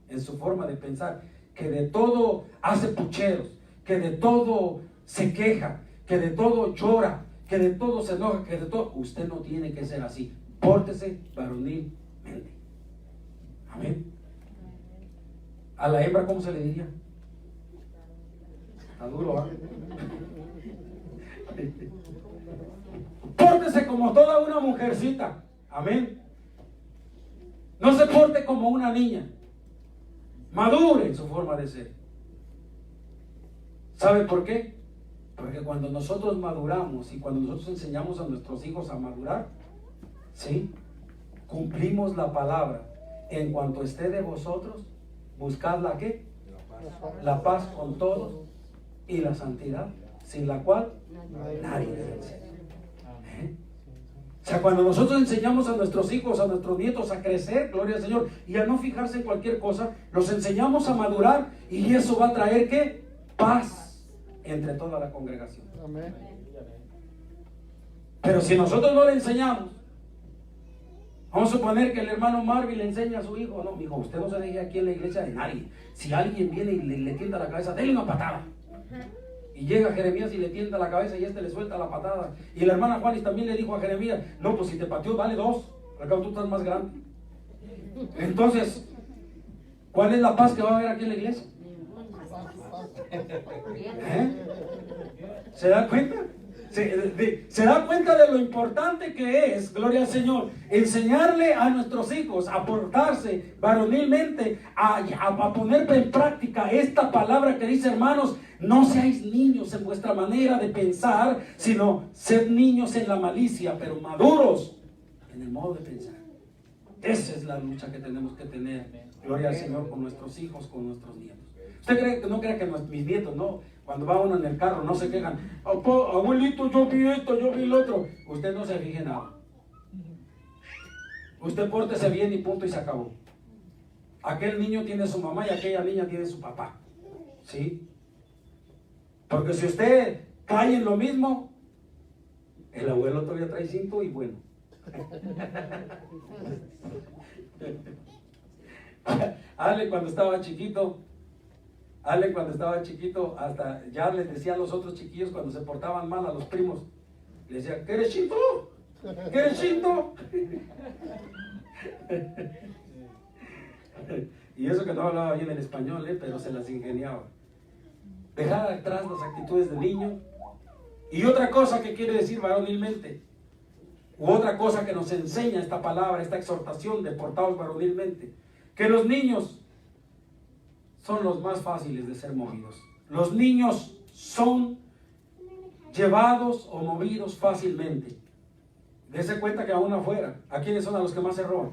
en su forma de pensar, que de todo hace pucheros, que de todo se queja, que de todo llora, que de todo se enoja, que de todo, usted no tiene que ser así. Pórtese varonilmente. Amén. A la hembra, ¿cómo se le diría? Está duro, ¿eh? Pórtese como toda una mujercita. Amén. No se porte como una niña. Madure en su forma de ser. ¿Sabe por qué? Porque cuando nosotros maduramos y cuando nosotros enseñamos a nuestros hijos a madurar, ¿sí? Cumplimos la palabra. En cuanto esté de vosotros, buscad la ¿qué? La paz con todos y la santidad, sin la cual nadie vence. O sea, cuando nosotros enseñamos a nuestros hijos, a nuestros nietos a crecer, gloria al Señor, y a no fijarse en cualquier cosa, los enseñamos a madurar, y eso va a traer ¿qué? Paz entre toda la congregación. Amén. Pero si nosotros no le enseñamos, vamos a suponer que el hermano Marvin le enseña a su hijo, no, mijo, usted no se deje aquí en la iglesia de nadie. Si alguien viene y le tienta la cabeza, déle una patada. Y llega Jeremías y le tienta la cabeza y le suelta la patada. Y la hermana Juanis también le dijo a Jeremías, no, pues si te pateó, vale 2, acá tú estás más grande. Entonces, ¿cuál es la paz que va a haber aquí en la iglesia? ¿Se da cuenta? ¿Se da cuenta de lo importante que es, gloria al Señor, enseñarle a nuestros hijos a portarse varonilmente, a poner en práctica esta palabra que dice, hermanos, no seáis niños en vuestra manera de pensar, sino sed niños en la malicia, pero maduros en el modo de pensar? Esa es la lucha que tenemos que tener, gloria al Señor, con nuestros hijos, con nuestros nietos. Usted no crea que mis nietos, no, Cuando va uno en el carro no se quejan, abuelito, yo vi esto, yo vi lo otro. Usted no se fije nada. Usted pórtese bien y punto y se acabó. Aquel niño tiene su mamá y aquella niña tiene su papá. ¿Sí? Porque si usted cae en lo mismo, el abuelo todavía trae cinto y bueno. Ale cuando estaba chiquito, hasta ya les decía a los otros chiquillos cuando se portaban mal a los primos, les decía, ¿quieres cinto? ¿Quieres cinto? Y eso que no hablaba bien el español, pero se las ingeniaba. Dejar atrás las actitudes del niño. Y otra cosa que quiere decir varonilmente, u otra cosa que nos enseña esta palabra, esta exhortación de portaos varonilmente, que los niños son los más fáciles de ser movidos. Los niños son llevados o movidos fácilmente. Dese cuenta que aún afuera, ¿a quiénes son a los que más se roban?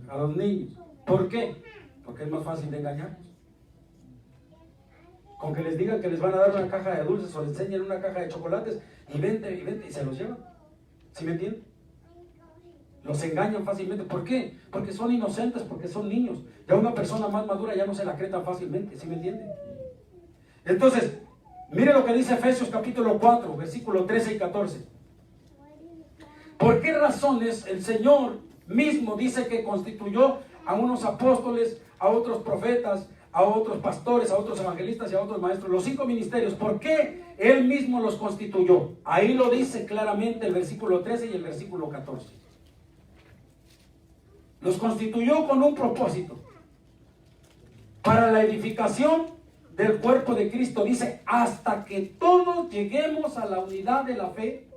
A los niños. ¿Por qué? Porque es más fácil de engañarlos. Con que les digan que les van a dar una caja de dulces o les enseñen una caja de chocolates y vente, y se los llevan. ¿Sí me entienden? Los engañan fácilmente. ¿Por qué? Porque son inocentes, porque son niños. Ya una persona más madura ya no se la cree tan fácilmente. ¿Sí me entienden? Entonces, mire lo que dice Efesios capítulo 4, versículos 13 y 14. ¿Por qué razones el Señor mismo dice que constituyó a unos apóstoles, a otros profetas, a otros pastores, a otros evangelistas y a otros maestros? Los 5 ministerios. ¿Por qué Él mismo los constituyó? Ahí lo dice claramente el versículo 13 y el versículo 14. Los constituyó con un propósito. Para la edificación del cuerpo de Cristo. Dice, hasta que todos lleguemos a la unidad de la fe.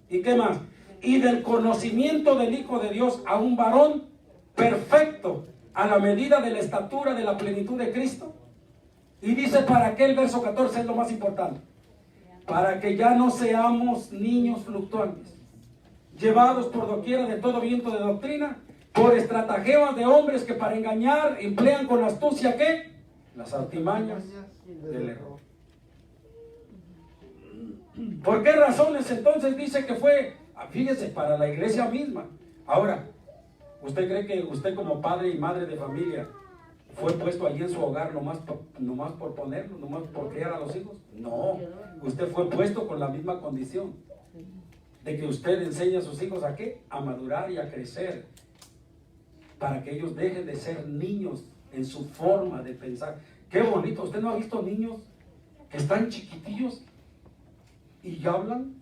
¿Y qué más? Y del conocimiento del Hijo de Dios, a un varón perfecto, a la medida de la estatura de la plenitud de Cristo. Y dice, ¿para qué? El verso 14 es lo más importante. Para que ya no seamos niños fluctuantes, llevados por doquiera de todo viento de doctrina, por estratagemas de hombres que para engañar emplean con astucia, ¿qué? Las artimañas del error. ¿Por qué razones entonces dice que fue? Fíjese, para la iglesia misma. Ahora, ¿usted cree que usted como padre y madre de familia fue puesto allí en su hogar nomás por ponerlo, nomás por criar a los hijos? No, usted fue puesto con la misma condición de que usted enseñe a sus hijos a qué, a madurar y a crecer, para que ellos dejen de ser niños en su forma de pensar. Qué bonito, ¿usted no ha visto niños que están chiquitillos y ya hablan?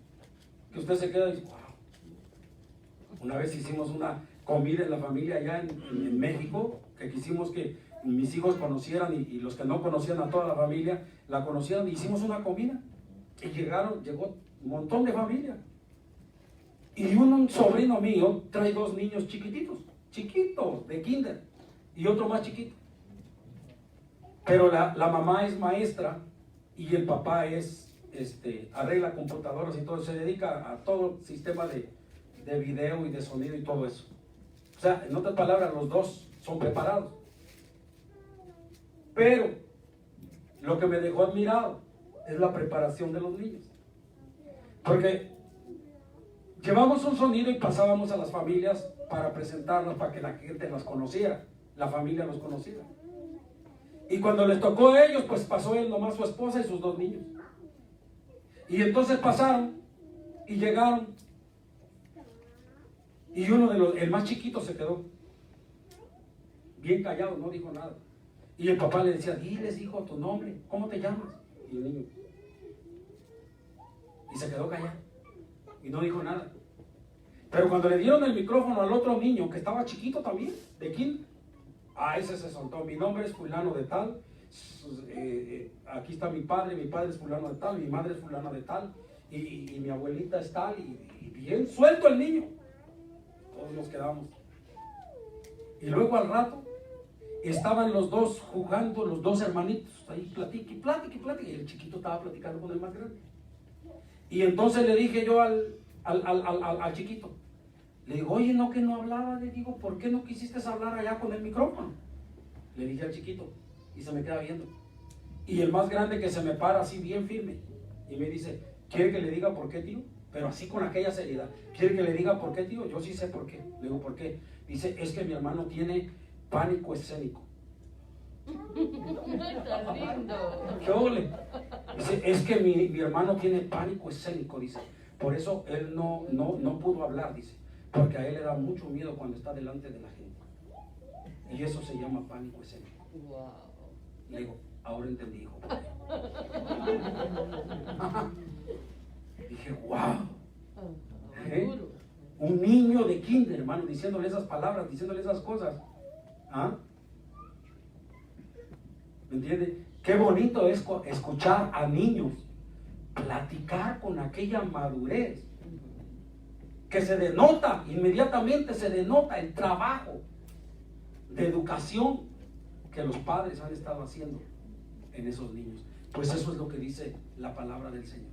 Que usted se queda y dice, wow. Una vez hicimos una comida en la familia allá en México, que quisimos que mis hijos conocieran y los que no conocían a toda la familia la conocieran. Hicimos una comida y llegó un montón de familia. Y un sobrino mío trae 2 niños chiquitos de kinder y otro más chiquito. Pero la mamá es maestra y el papá arregla computadoras y todo, se dedica a todo el sistema de video y de sonido y todo eso. O sea, en otras palabras, los dos son preparados. Pero lo que me dejó admirado es la preparación de los niños. Porque llevamos un sonido y pasábamos a las familias para presentarlos, para que la gente las conociera, la familia los conociera. Y cuando les tocó a ellos, pues pasó él nomás, su esposa y sus 2 niños. Y entonces pasaron y llegaron. Y el más chiquito se quedó bien callado, no dijo nada. Y el papá le decía, diles, hijo, tu nombre, ¿cómo te llamas? Y el niño. Y se quedó callado. Y no dijo nada. Pero cuando le dieron el micrófono al otro niño, que estaba chiquito también, de kinder, ese se soltó. Mi nombre es fulano de tal. Aquí está mi padre es fulano de tal, mi madre es fulana de tal, y mi abuelita es tal, y bien suelto el niño. Todos nos quedamos. Y luego al rato estaban los dos jugando, los 2 hermanitos, ahí platique, y el chiquito estaba platicando con el más grande. Y entonces le dije yo al chiquito, le digo, oye, no que no hablaba, le digo, ¿por qué no quisiste hablar allá con el micrófono? Le dije al chiquito, y se me queda viendo. Y el más grande que se me para así bien firme y me dice, ¿quiere que le diga por qué, tío? Pero así con aquella seriedad. ¿Quiere que le diga por qué, tío? Yo sí sé por qué. Le digo, ¿por qué? Dice, es que mi hermano tiene pánico escénico. Está lindo. ¿Qué ole? Dice, es que mi hermano tiene pánico escénico, dice. Por eso él no pudo hablar, dice. Porque a él le da mucho miedo cuando está delante de la gente. Y eso se llama pánico escénico. Wow. Le digo, ahora entendí, hijo. Dije, wow. Duro. Un niño de kinder, hermano, diciéndole esas palabras, diciéndole esas cosas. ¿Ah? ¿Me entiende? Qué bonito es escuchar a niños platicar con aquella madurez que se denota, inmediatamente se denota el trabajo de educación que los padres han estado haciendo en esos niños. Pues eso es lo que dice la palabra del Señor.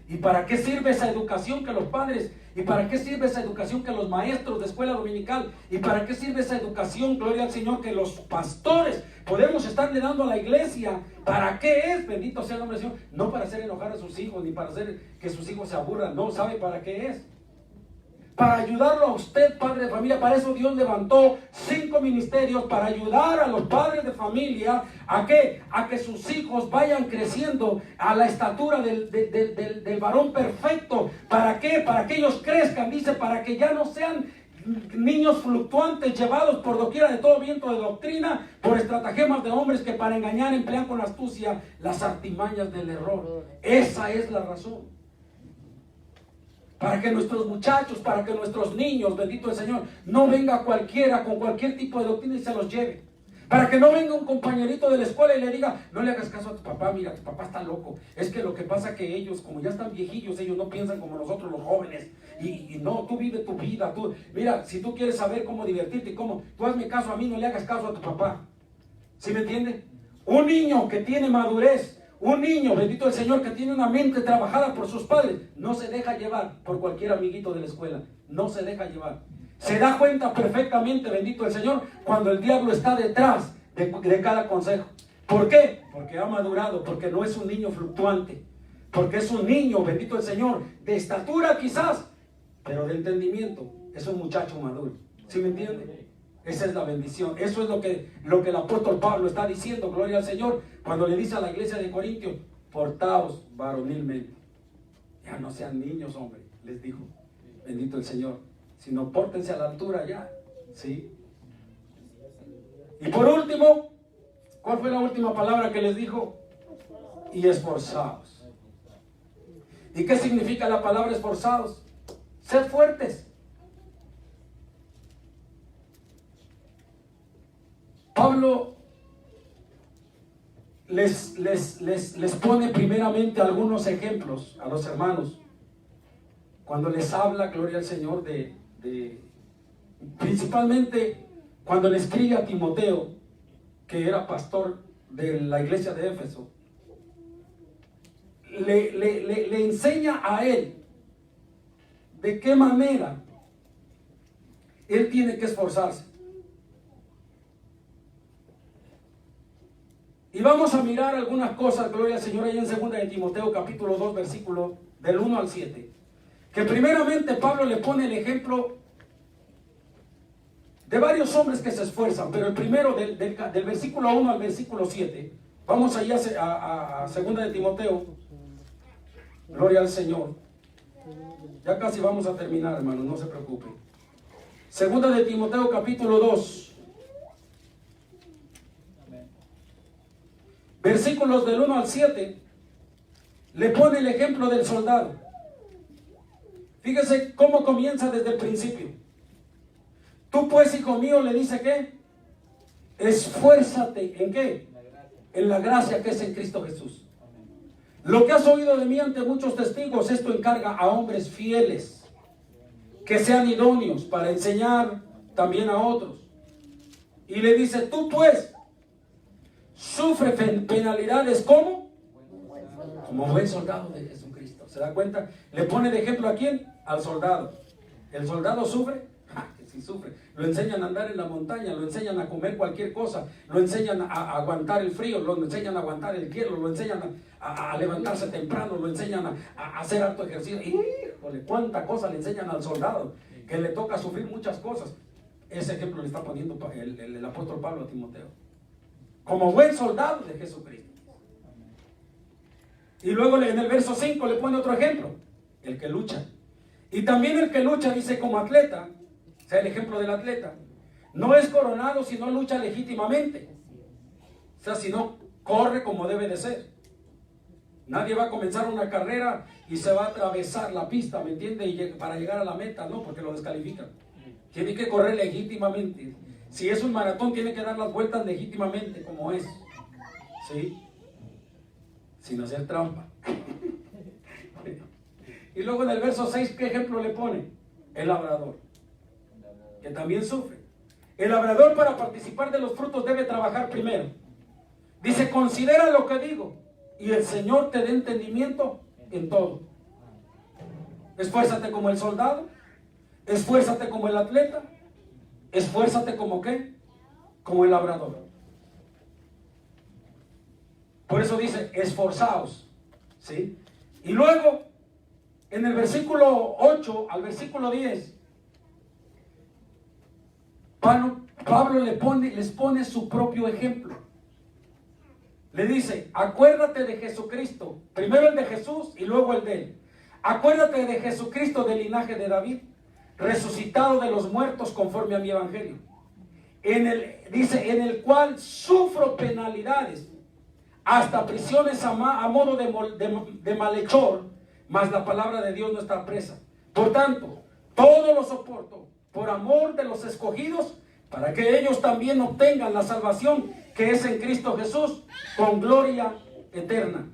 ¿Y para qué sirve esa educación que los padres? ¿Y para qué sirve esa educación que los maestros de escuela dominical? ¿Y para qué sirve esa educación, gloria al Señor, que los pastores podemos estarle dando a la iglesia? ¿Para qué es? Bendito sea el nombre del Señor. No para hacer enojar a sus hijos, ni para hacer que sus hijos se aburran. No, ¿sabe para qué es? Para ayudarlo a usted, padre de familia. Para eso Dios levantó 5 ministerios para ayudar a los padres de familia. ¿A qué? A que sus hijos vayan creciendo a la estatura del varón perfecto. ¿Para qué? Para que ellos crezcan, dice, para que ya no sean niños fluctuantes llevados por doquiera de todo viento de doctrina, por estratagemas de hombres que para engañar emplean con astucia las artimañas del error. Esa es la razón. Para que nuestros muchachos, para que nuestros niños, bendito el Señor, no venga cualquiera con cualquier tipo de doctrina y se los lleve. Para que no venga un compañerito de la escuela y le diga, no le hagas caso a tu papá, mira, tu papá está loco. Es que lo que pasa es que ellos, como ya están viejillos, ellos no piensan como nosotros los jóvenes. Y no, tú vive tu vida. Mira, si tú quieres saber cómo divertirte, tú hazme caso a mí, no le hagas caso a tu papá. ¿Sí me entiende? Un niño que tiene madurez, un niño, bendito el Señor, que tiene una mente trabajada por sus padres, no se deja llevar por cualquier amiguito de la escuela. No se deja llevar. Se da cuenta perfectamente, bendito el Señor, cuando el diablo está detrás de cada consejo. ¿Por qué? Porque ha madurado, porque no es un niño fluctuante, porque es un niño, bendito el Señor, de estatura quizás, pero de entendimiento. Es un muchacho maduro. ¿Sí me entiende? Esa es la bendición. Eso es lo que el apóstol Pablo está diciendo, gloria al Señor, cuando le dice a la iglesia de Corintios, portaos varonilmente. Ya no sean niños, hombre, les dijo. Bendito el Señor. Sino pórtense a la altura ya. ¿Sí? Y por último, ¿cuál fue la última palabra que les dijo? Y esforzados. ¿Y qué significa la palabra esforzados? Sed fuertes. Pablo les pone primeramente algunos ejemplos a los hermanos cuando les habla, gloria al Señor, principalmente cuando le escribe a Timoteo, que era pastor de la iglesia de Éfeso. Le enseña a él de qué manera él tiene que esforzarse. Y vamos a mirar algunas cosas, gloria al Señor, ahí en 2 de Timoteo capítulo 2, versículo del 1 al 7. Que primeramente Pablo le pone el ejemplo de varios hombres que se esfuerzan, pero el primero del versículo 1 al versículo 7. Vamos allá a 2 de Timoteo. Gloria al Señor. Ya casi vamos a terminar, hermanos, no se preocupen. 2 de Timoteo capítulo 2. Versículos del 1 al 7, le pone el ejemplo del soldado. Fíjese cómo comienza desde el principio. Tú pues, hijo mío, le dice ¿qué? Esfuérzate, ¿en qué? En la gracia que es en Cristo Jesús. Lo que has oído de mí ante muchos testigos, esto encarga a hombres fieles, que sean idóneos para enseñar también a otros. Y le dice, tú pues, sufre penalidades como buen soldado de Jesucristo. ¿Se da cuenta? Le pone de ejemplo a quién? Al soldado. ¿El soldado sufre? Que sí sufre. lo enseñan a andar en la montaña, lo enseñan a comer cualquier cosa, lo enseñan a aguantar el frío, lo enseñan a aguantar el hielo, lo enseñan a levantarse temprano, lo enseñan a hacer harto ejercicio. Híjole, cuánta cosa le enseñan al soldado, que le toca sufrir muchas cosas. Ese ejemplo le está poniendo el apóstol Pablo a Timoteo, como buen soldado de Jesucristo. Y luego en el verso 5 le pone otro ejemplo, el que lucha. Y también el que lucha, dice, como atleta, o sea, el ejemplo del atleta, no es coronado si no lucha legítimamente. O sea, si no corre como debe de ser. Nadie va a comenzar una carrera y se va a atravesar la pista, ¿me entiende? Y para llegar a la meta, no, porque lo descalifican. Tiene que correr legítimamente. Si es un maratón, tiene que dar las vueltas legítimamente, como es. ¿Sí? Sin hacer trampa. Y luego en el verso 6, ¿qué ejemplo le pone? El labrador, que también sufre. El labrador, para participar de los frutos, debe trabajar primero. Dice, considera lo que digo, y el Señor te dé entendimiento en todo. Esfuérzate como el soldado, esfuérzate como el atleta, esfuérzate como ¿qué? Como el labrador. Por eso dice, esforzaos, ¿sí? Y luego, en el versículo 8 al versículo 10, Pablo les pone su propio ejemplo. Le dice, acuérdate de Jesucristo, primero el de Jesús y luego el de él. Acuérdate de Jesucristo del linaje de David, resucitado de los muertos conforme a mi evangelio. Dice, en el cual sufro penalidades, hasta prisiones a modo de malhechor, mas la palabra de Dios no está presa. Por tanto, todo lo soporto por amor de los escogidos, para que ellos también obtengan la salvación que es en Cristo Jesús, con gloria eterna.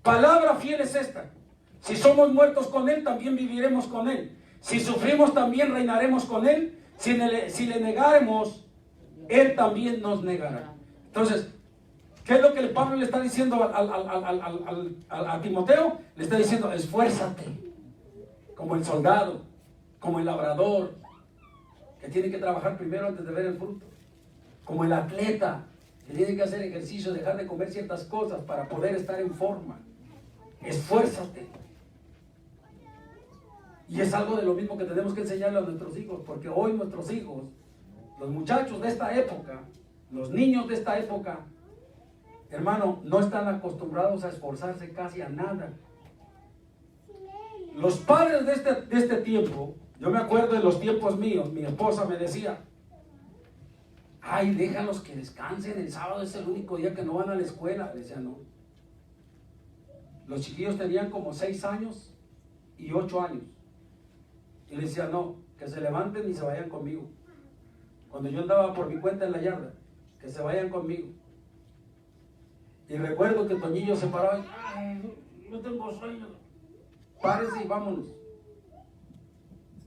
Palabra fiel es esta: si somos muertos con Él, también viviremos con Él. Si sufrimos, también reinaremos con Él. Si le negaremos, Él también nos negará. Entonces, ¿qué es lo que Pablo le está diciendo a Timoteo? Le está diciendo, esfuérzate, como el soldado, como el labrador, que tiene que trabajar primero antes de ver el fruto, como el atleta, que tiene que hacer ejercicio, dejar de comer ciertas cosas para poder estar en forma. Esfuérzate. Y es algo de lo mismo que tenemos que enseñarle a nuestros hijos, porque hoy nuestros hijos, los muchachos de esta época, los niños de esta época, hermano, no están acostumbrados a esforzarse casi a nada. Los padres de este tiempo, yo me acuerdo de los tiempos míos, mi esposa me decía, ay, déjalos que descansen, el sábado es el único día que no van a la escuela. Le decía, no. Los chiquillos tenían como 6 años y 8 años. Y le decía, no, que se levanten y se vayan conmigo. Cuando yo andaba por mi cuenta en la yarda, que se vayan conmigo. Y recuerdo que Toñillo se paraba y, ay, no tengo sueño, párese y vámonos.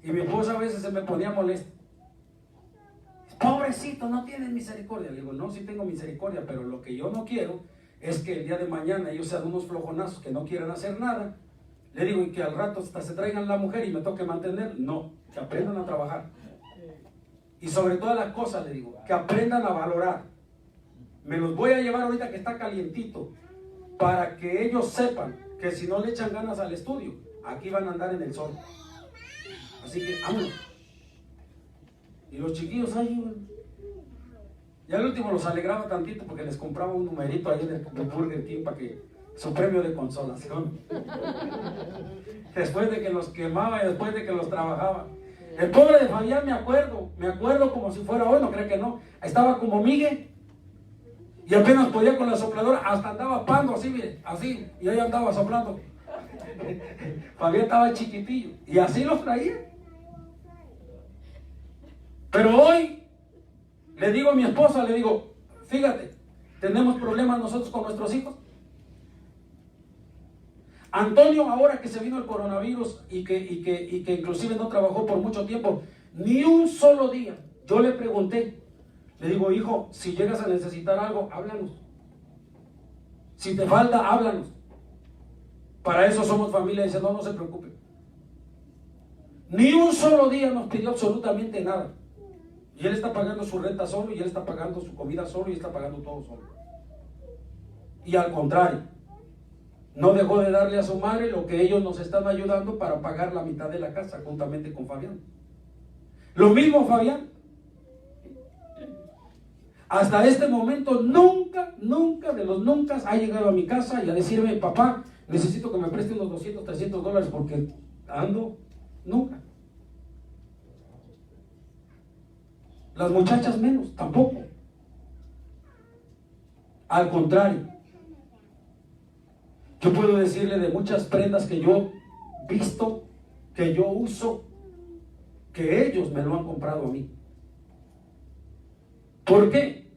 Y mi esposa a veces se me ponía molesta. Pobrecito, no tienes misericordia. Le digo, no, sí tengo misericordia, pero lo que yo no quiero es que el día de mañana ellos sean unos flojonazos que no quieran hacer nada. Le digo, y que al rato hasta se traigan la mujer y me toque mantener. No, que aprendan a trabajar. Y sobre todas las cosas, le digo, que aprendan a valorar. Me los voy a llevar ahorita que está calientito, para que ellos sepan que si no le echan ganas al estudio, aquí van a andar en el sol. Así que, vámonos. Y los chiquillos ahí, ya al último los alegraba tantito porque les compraba un numerito ahí en el Burger King para que su premio de consolación. Después de que los quemaba y después de que los trabajaba. El pobre de Fabián, me acuerdo como si fuera hoy, no creo que no. Estaba como Miguel y apenas podía con la sopladora, hasta andaba pando así, mire, así, y ahí andaba soplando. Fabián estaba chiquitillo y así los traía. Pero hoy le digo a mi esposa, le digo, fíjate, tenemos problemas nosotros con nuestros hijos. Antonio, ahora que se vino el coronavirus y que inclusive no trabajó por mucho tiempo, ni un solo día, yo le pregunté, le digo, hijo, si llegas a necesitar algo, háblanos. Si te falta, háblanos. Para eso somos familia. Dice, no se preocupe. Ni un solo día nos pidió absolutamente nada. Y él está pagando su renta solo, y él está pagando su comida solo, y está pagando todo solo. Y al contrario, no dejó de darle a su madre lo que ellos nos están ayudando para pagar la mitad de la casa, juntamente con Fabián. Lo mismo Fabián. Hasta este momento nunca de los nunca ha llegado a mi casa y a decirme: papá, necesito que me preste unos 200, 300 dólares porque ando. Nunca. Las muchachas menos, tampoco. Al contrario, yo puedo decirle de muchas prendas que yo he visto, que yo uso, que ellos me lo han comprado a mí. ¿Por qué?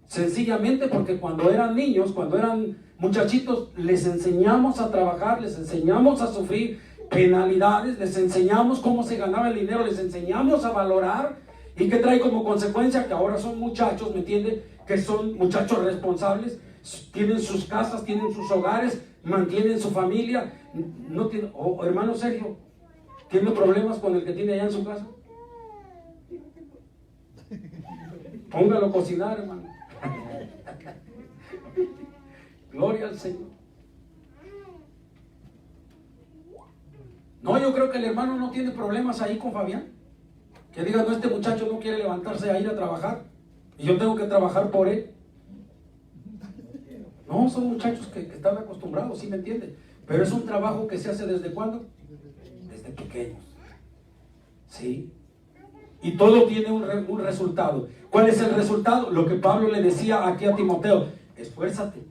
Sencillamente porque cuando eran niños, cuando eran muchachitos, les enseñamos a trabajar, les enseñamos a sufrir penalidades, les enseñamos cómo se ganaba el dinero, les enseñamos a valorar, y que trae como consecuencia que ahora son muchachos, ¿me entiende? Que son muchachos responsables, tienen sus casas, tienen sus hogares, mantienen su familia. No tiene, hermano Sergio, ¿tiene problemas con el que tiene allá en su casa? Póngalo a cocinar, hermano. Gloria al Señor. No, yo creo que el hermano no tiene problemas ahí con Fabián. Que diga: no, este muchacho no quiere levantarse a ir a trabajar y yo tengo que trabajar por él. No, son muchachos que están acostumbrados, ¿sí me entiende? Pero es un trabajo que se hace ¿desde cuándo? Desde pequeños. ¿Sí? Y todo tiene un resultado. ¿Cuál es el resultado? Lo que Pablo le decía aquí a Timoteo: esfuérzate,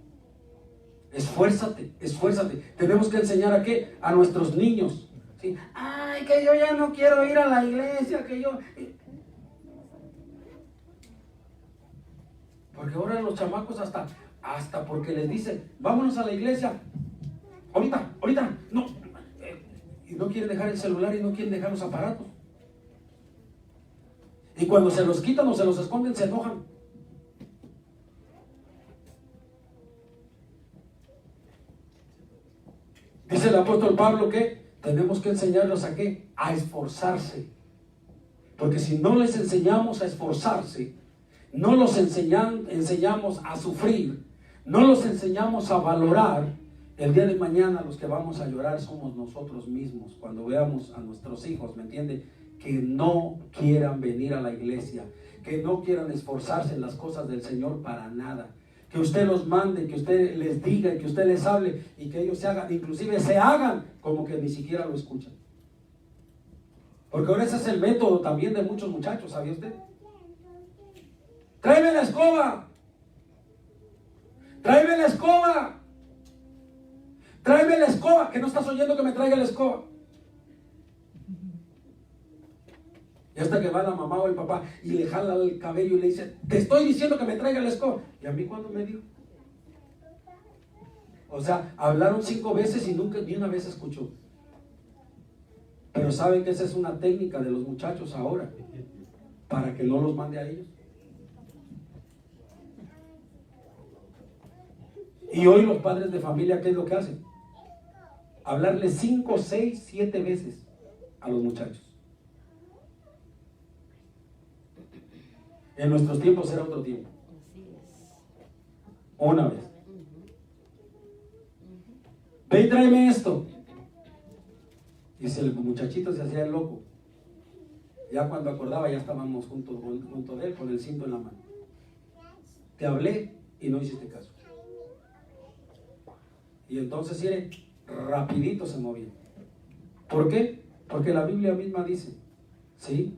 esfuérzate, esfuérzate. Tenemos que enseñar ¿a qué? A nuestros niños. ¿Sí? Ay, que yo ya no quiero ir a la iglesia, que yo... Porque ahora los chamacos hasta porque les dicen: vámonos a la iglesia, ahorita, no, y no quieren dejar el celular y no quieren dejar los aparatos. Y cuando se los quitan o se los esconden, se enojan. Dice el apóstol Pablo que tenemos que enseñarlos ¿a qué? A esforzarse. Porque si no les enseñamos a esforzarse, no los enseñamos a sufrir, no los enseñamos a valorar, el día de mañana los que vamos a llorar somos nosotros mismos cuando veamos a nuestros hijos, ¿me entiende? Que no quieran venir a la iglesia, que no quieran esforzarse en las cosas del Señor para nada. Que usted los mande, que usted les diga, que usted les hable y que ellos se hagan, inclusive se hagan como que ni siquiera lo escuchan. Porque ahora ese es el método también de muchos muchachos, ¿sabía usted? ¡Tráeme la escoba! ¡Tráeme la escoba! ¡Tráeme la escoba! ¿Que no estás oyendo que me traiga la escoba? Y hasta que va la mamá o el papá y le jala el cabello y le dice: te estoy diciendo que me traiga la escoba. ¿Y a mí cuándo me dijo? O sea, hablaron 5 veces y nunca ni una vez escuchó. Pero saben que esa es una técnica de los muchachos ahora, para que no los mande a ellos. Y hoy los padres de familia, ¿qué es lo que hacen? Hablarle 5, 6, 7 veces a los muchachos. En nuestros tiempos era otro tiempo. Una vez. Ve y tráeme esto. Y el muchachito se hacía el loco. Ya cuando acordaba, ya estábamos junto de él con el cinto en la mano. Te hablé y no hiciste caso. Y entonces rapidito se movía. ¿Por qué? Porque la Biblia misma dice, ¿sí?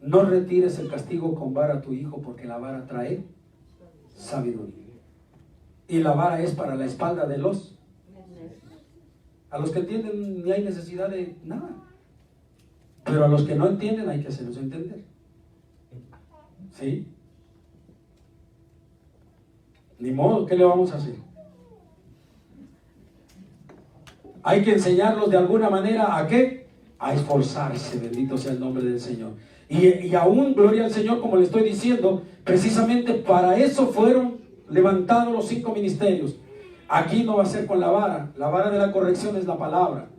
No retires el castigo con vara a tu hijo, porque la vara trae sabiduría. Y la vara es para la espalda de los. A los que entienden ni hay necesidad de nada. Pero a los que no entienden hay que hacerlos entender. ¿Sí? Ni modo, ¿qué le vamos a hacer? Hay que enseñarlos de alguna manera ¿a qué? A esforzarse, bendito sea el nombre del Señor. Y aún, gloria al Señor, como le estoy diciendo, precisamente para eso fueron levantados los 5 ministerios. Aquí no va a ser con la vara de la corrección es la palabra.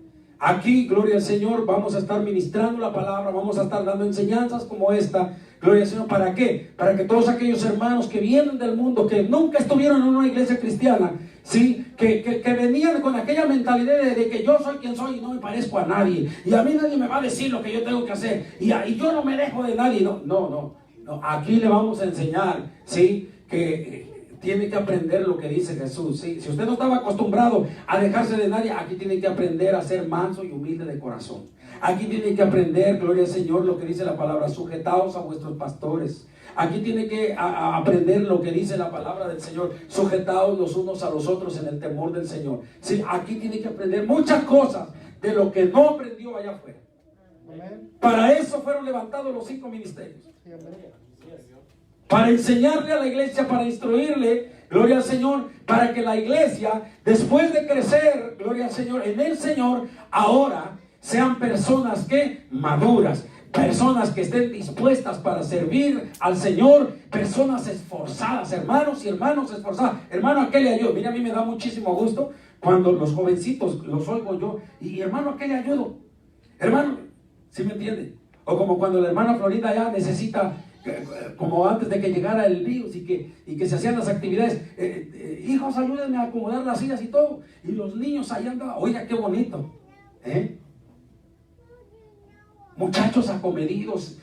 Aquí, gloria al Señor, vamos a estar ministrando la palabra, vamos a estar dando enseñanzas como esta. Gloria al Señor, ¿para qué? Para que todos aquellos hermanos que vienen del mundo, que nunca estuvieron en una iglesia cristiana, ¿sí? Que venían con aquella mentalidad de que yo soy quien soy y no me parezco a nadie, y a mí nadie me va a decir lo que yo tengo que hacer, y yo no me dejo de nadie. No, aquí le vamos a enseñar, ¿sí? Que tiene que aprender lo que dice Jesús, ¿sí? Si usted no estaba acostumbrado a dejarse de nadie, aquí tiene que aprender a ser manso y humilde de corazón. Aquí tiene que aprender, gloria al Señor, lo que dice la palabra: sujetaos a vuestros pastores. Aquí tiene que aprender lo que dice la palabra del Señor: sujetaos los unos a los otros en el temor del Señor. Sí, aquí tiene que aprender muchas cosas de lo que no aprendió allá afuera. Para eso fueron levantados los 5 ministerios. Para enseñarle a la iglesia, para instruirle, gloria al Señor, para que la iglesia, después de crecer, gloria al Señor, en el Señor, ahora sean personas que maduras, personas que estén dispuestas para servir al Señor, personas esforzadas, hermanos y hermanos esforzadas. Hermano, ¿a qué le ayudo? Mira, a mí me da muchísimo gusto cuando los jovencitos los oigo yo, y hermano, ¿a qué le ayudo? Hermano, ¿sí me entiende? O como cuando la hermana Florinda ya necesita, como antes de que llegara el virus y que se hacían las actividades, hijos, ayúdenme a acomodar las sillas y todo, y los niños allá andaban. Oiga, qué bonito, muchachos acomedidos,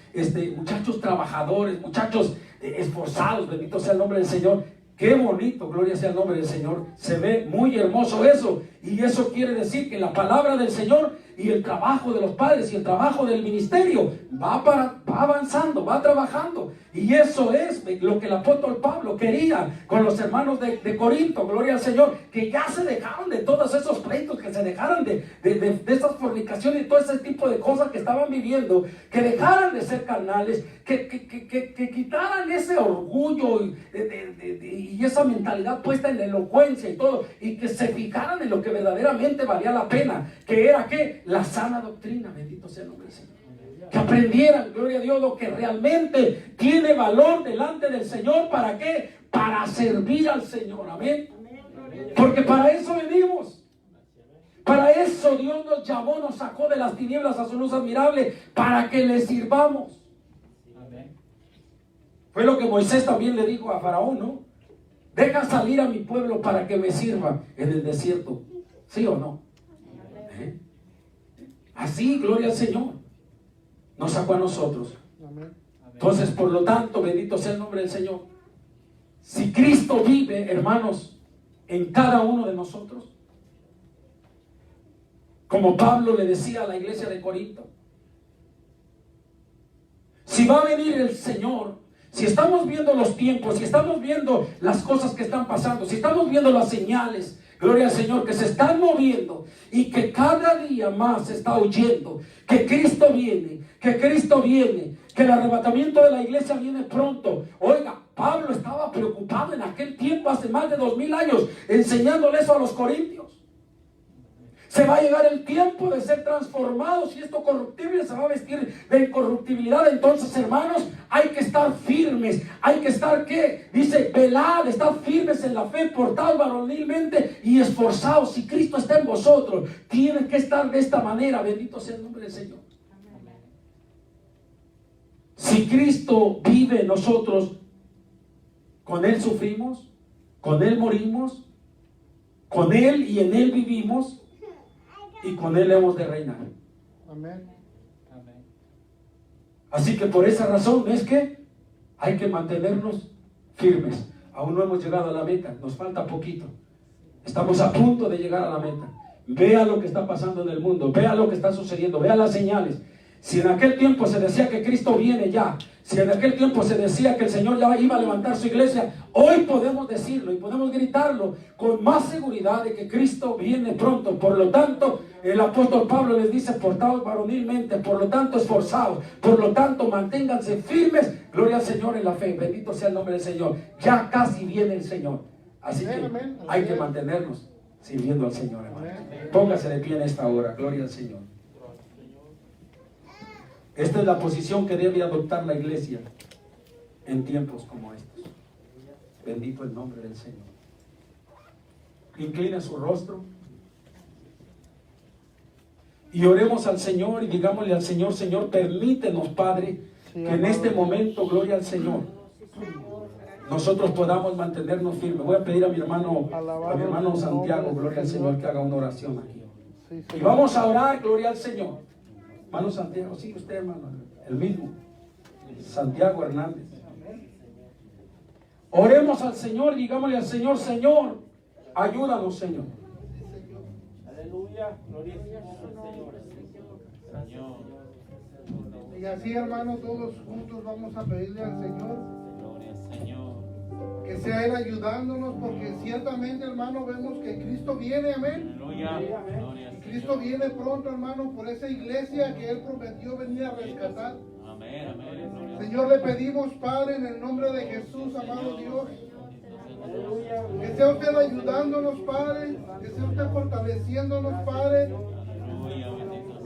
muchachos trabajadores, muchachos esforzados, bendito sea el nombre del Señor. Qué bonito, gloria sea el nombre del Señor. Se ve muy hermoso eso, y eso quiere decir que la palabra del Señor y el trabajo de los padres y el trabajo del ministerio va avanzando, va trabajando. Y eso es lo que el apóstol Pablo quería con los hermanos de Corinto, gloria al Señor, que ya se dejaron de todos esos pleitos, que se dejaran de esas fornicaciones y todo ese tipo de cosas que estaban viviendo, que dejaran de ser carnales, que quitaran ese orgullo y esa mentalidad puesta en la elocuencia y todo, y que se fijaran en lo que verdaderamente valía la pena, que era ¿qué? La sana doctrina, bendito sea el nombre del Señor. Que aprendieran, gloria a Dios, lo que realmente tiene valor delante del Señor. ¿Para qué? Para servir al Señor, amén. Porque para eso venimos. Para eso Dios nos llamó, nos sacó de las tinieblas a su luz admirable, para que le sirvamos. Fue lo que Moisés también le dijo a Faraón, ¿no? Deja salir a mi pueblo para que me sirva en el desierto. ¿Sí o no? Así, gloria al Señor, nos sacó a nosotros. Entonces, por lo tanto, bendito sea el nombre del Señor. Si Cristo vive, hermanos, en cada uno de nosotros, como Pablo le decía a la iglesia de Corinto, si va a venir el Señor, si estamos viendo los tiempos, si estamos viendo las cosas que están pasando, si estamos viendo las señales, gloria al Señor, que se están moviendo y que cada día más se está oyendo que Cristo viene, que el arrebatamiento de la iglesia viene pronto. Oiga, Pablo estaba preocupado en aquel tiempo, hace más de 2000 años, enseñándole eso a los corintios. Se va a llegar el tiempo de ser transformados, y esto corruptible se va a vestir de incorruptibilidad. Entonces, hermanos, hay que estar firmes. Hay que estar, ¿qué? Dice, velad, estar firmes en la fe, portados varonilmente y esforzados. Si Cristo está en vosotros, tienen que estar de esta manera. Bendito sea el nombre del Señor. Si Cristo vive en nosotros, con Él sufrimos, con Él morimos, con Él y en Él vivimos, y con Él hemos de reinar. Amén. Así que por esa razón es que hay que mantenernos firmes. Aún no hemos llegado a la meta, nos falta poquito. Estamos a punto de llegar a la meta. Vea lo que está pasando en el mundo, vea lo que está sucediendo, vea las señales. Si en aquel tiempo se decía que Cristo viene ya, si en aquel tiempo se decía que el Señor ya iba a levantar su iglesia, hoy podemos decirlo y podemos gritarlo con más seguridad de que Cristo viene pronto. Por lo tanto, el apóstol Pablo les dice, portaos varonilmente, por lo tanto esforzados, por lo tanto manténganse firmes, gloria al Señor en la fe, bendito sea el nombre del Señor. Ya casi viene el Señor, así que hay que mantenernos sirviendo al Señor, hermano. Póngase de pie en esta hora, gloria al Señor. Esta es la posición que debe adoptar la iglesia en tiempos como estos. Bendito el nombre del Señor. Inclina su rostro. Y oremos al Señor y digámosle al Señor, Señor, permítenos, Padre, que en este momento, gloria al Señor, nosotros podamos mantenernos firmes. Voy a pedir a mi hermano Santiago, gloria al Señor, que haga una oración aquí. Y vamos a orar, gloria al Señor. Hermano Santiago, sí, usted, hermano, el mismo. Santiago Hernández. Oremos al Señor, digámosle al Señor, Señor, ayúdanos, Señor. Aleluya, gloria al Señor. Y así, hermanos, todos juntos vamos a pedirle al Señor que sea Él ayudándonos, porque ciertamente, hermano, vemos que Cristo viene, amén. Y Cristo viene pronto, hermano, por esa iglesia que Él prometió venir a rescatar. Señor, le pedimos, Padre, en el nombre de Jesús, amado Dios, que sea usted ayudándonos, Padre, que sea usted fortaleciéndonos, Padre,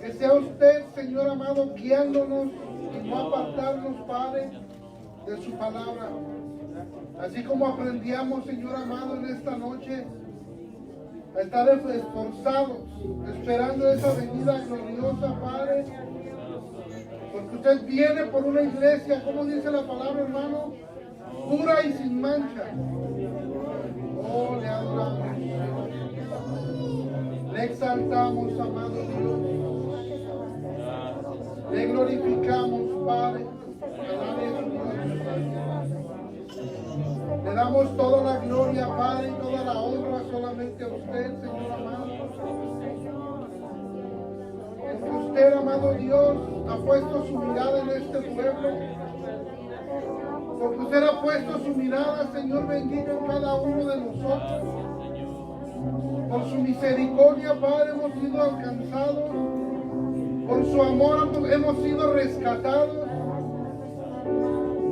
que sea usted, Señor amado, guiándonos y no apartarnos, Padre, de su palabra. Así como aprendíamos, Señor amado, en esta noche, a estar esforzados, esperando esa venida gloriosa, Padre, porque usted viene por una iglesia, como dice la palabra, hermano, pura y sin mancha. Oh, le adoramos, le exaltamos, amado Dios, le glorificamos, Padre. Le damos toda la gloria, Padre, y toda la honra solamente a usted, Señor amado. Porque usted, amado Dios, ha puesto su mirada en este pueblo. Porque usted ha puesto su mirada, Señor bendito, en cada uno de nosotros. Por su misericordia, Padre, hemos sido alcanzados. Por su amor hemos sido rescatados.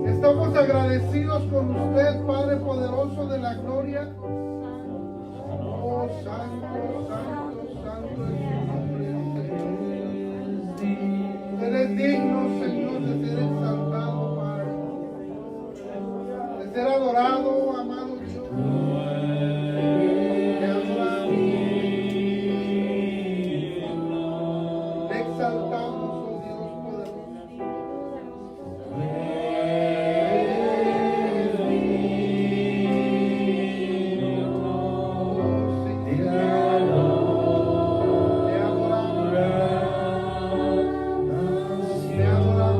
Estamos agradecidos con usted, Padre poderoso de la gloria. Oh, santo, santo, santo es su nombre, Señor. Eres digno, Señor, de ser exaltado, Padre, de ser adorado, amado Dios. Te adoramos, te exaltamos, oh Dios poderoso. Te adoramos.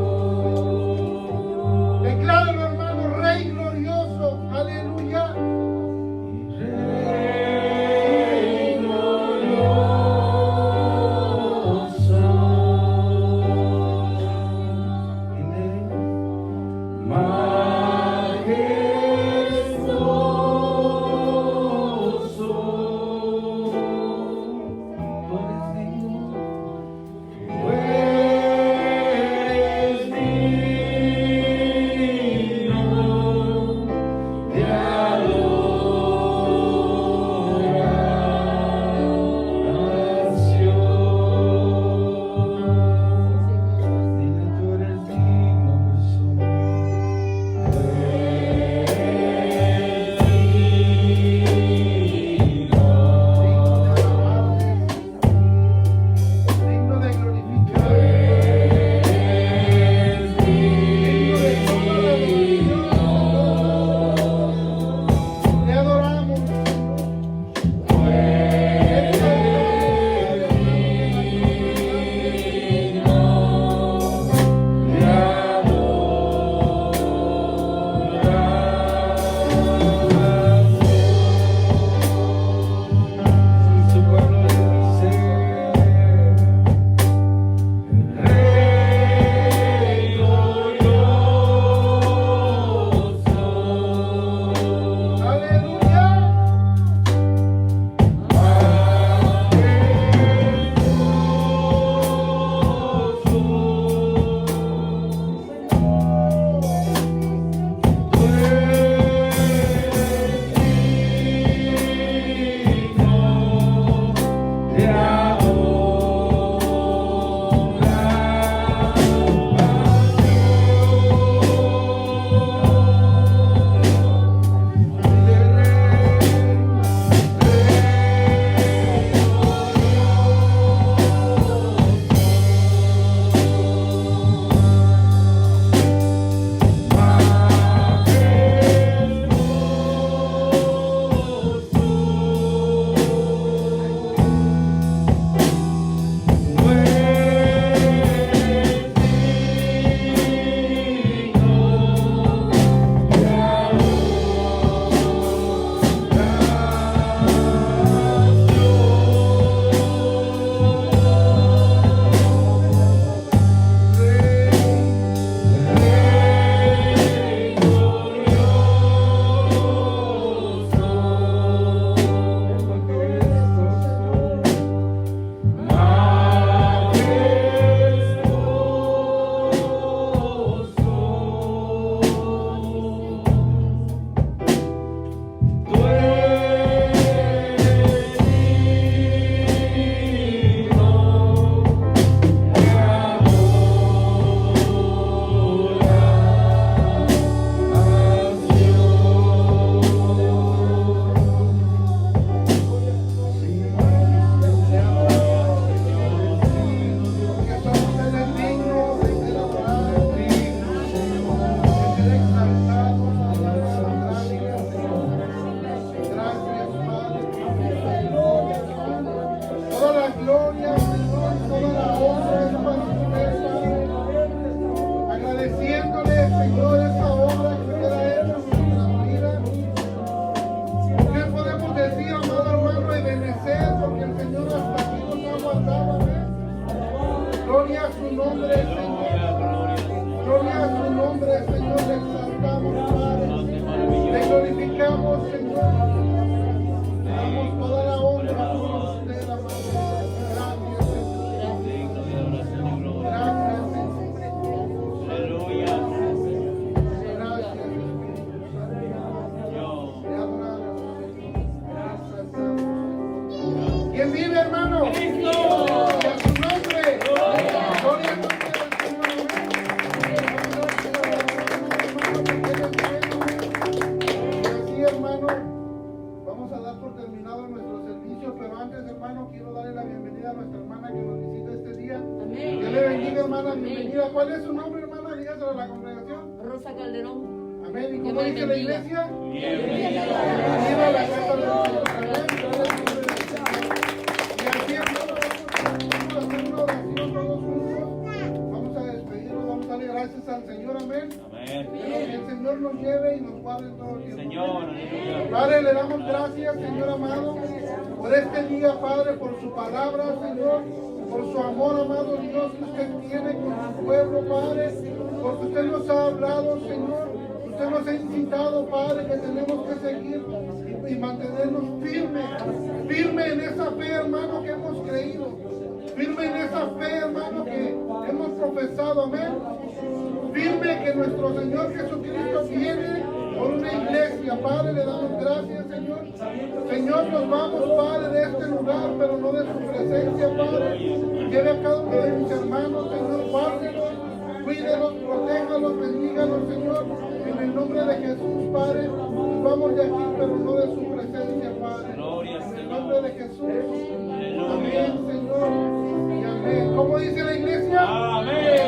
Señor, esa obra que queda hecha en nuestra vida. ¿Qué podemos decir, amado hermano, y benecer? Porque el Señor hasta aquí nos ha guardado, amén. Gloria a su nombre, Señor. Gloria a su nombre, Señor. Le exaltamos, Padre. Le glorificamos, Señor. Le damos toda la honra por usted, amado. Gracias, Señor. Gracias, Señor. Gracias, Te adoramos, Señor. Gracias, Santo. ¿Quién vive, hermano? ¡Cristo! ¡Y a su nombre! ¡Gloria al nombre del Señor! Y así, hermano, vamos a dar por terminado nuestro servicio, pero antes, hermano, quiero darle la bienvenida a nuestra hermana que nos visita este día. Amén. Dios le bendiga, hermana, bienvenida. ¿Cuál es su nombre, hermana? Dígaselo a la congregación. Rosa Calderón. Amén. ¿Y Dios cómo le dice la bendiga. iglesia? Bienvenida. Bienvenida a la casa del Señor. Amén. Y así, hermano, vamos a hacer una oración todos juntos. Vamos a despedirnos, vamos a darle gracias al Señor. Amén. Amén. Que el Señor nos lleve y nos guarde todo el tiempo. Señor, aleluya. Padre, le damos gracias, Señor amado, por este día, Padre, por su palabra, Señor, por su amor, amado Dios, que usted tiene con su pueblo, Padre, porque usted nos ha hablado, Señor, usted nos ha incitado, Padre, que tenemos que seguir y mantenernos firmes en esa fe, hermano, que hemos creído, firme en esa fe, hermano, que hemos profesado, amén, firme que nuestro Señor Jesucristo viene por una iglesia. Padre, le damos gracias, Señor. Señor, nos vamos, Padre, de este lugar, pero no de su presencia, Padre. Lleve a cada uno de mis hermanos, Señor, guárdelos, cuídelos, protéjalos, bendígalos, Señor. En el nombre de Jesús, Padre, nos vamos de aquí, pero no de su presencia, Padre. En el nombre de Jesús. Amén, Señor. Y amén. ¿Cómo dice la iglesia? Amén.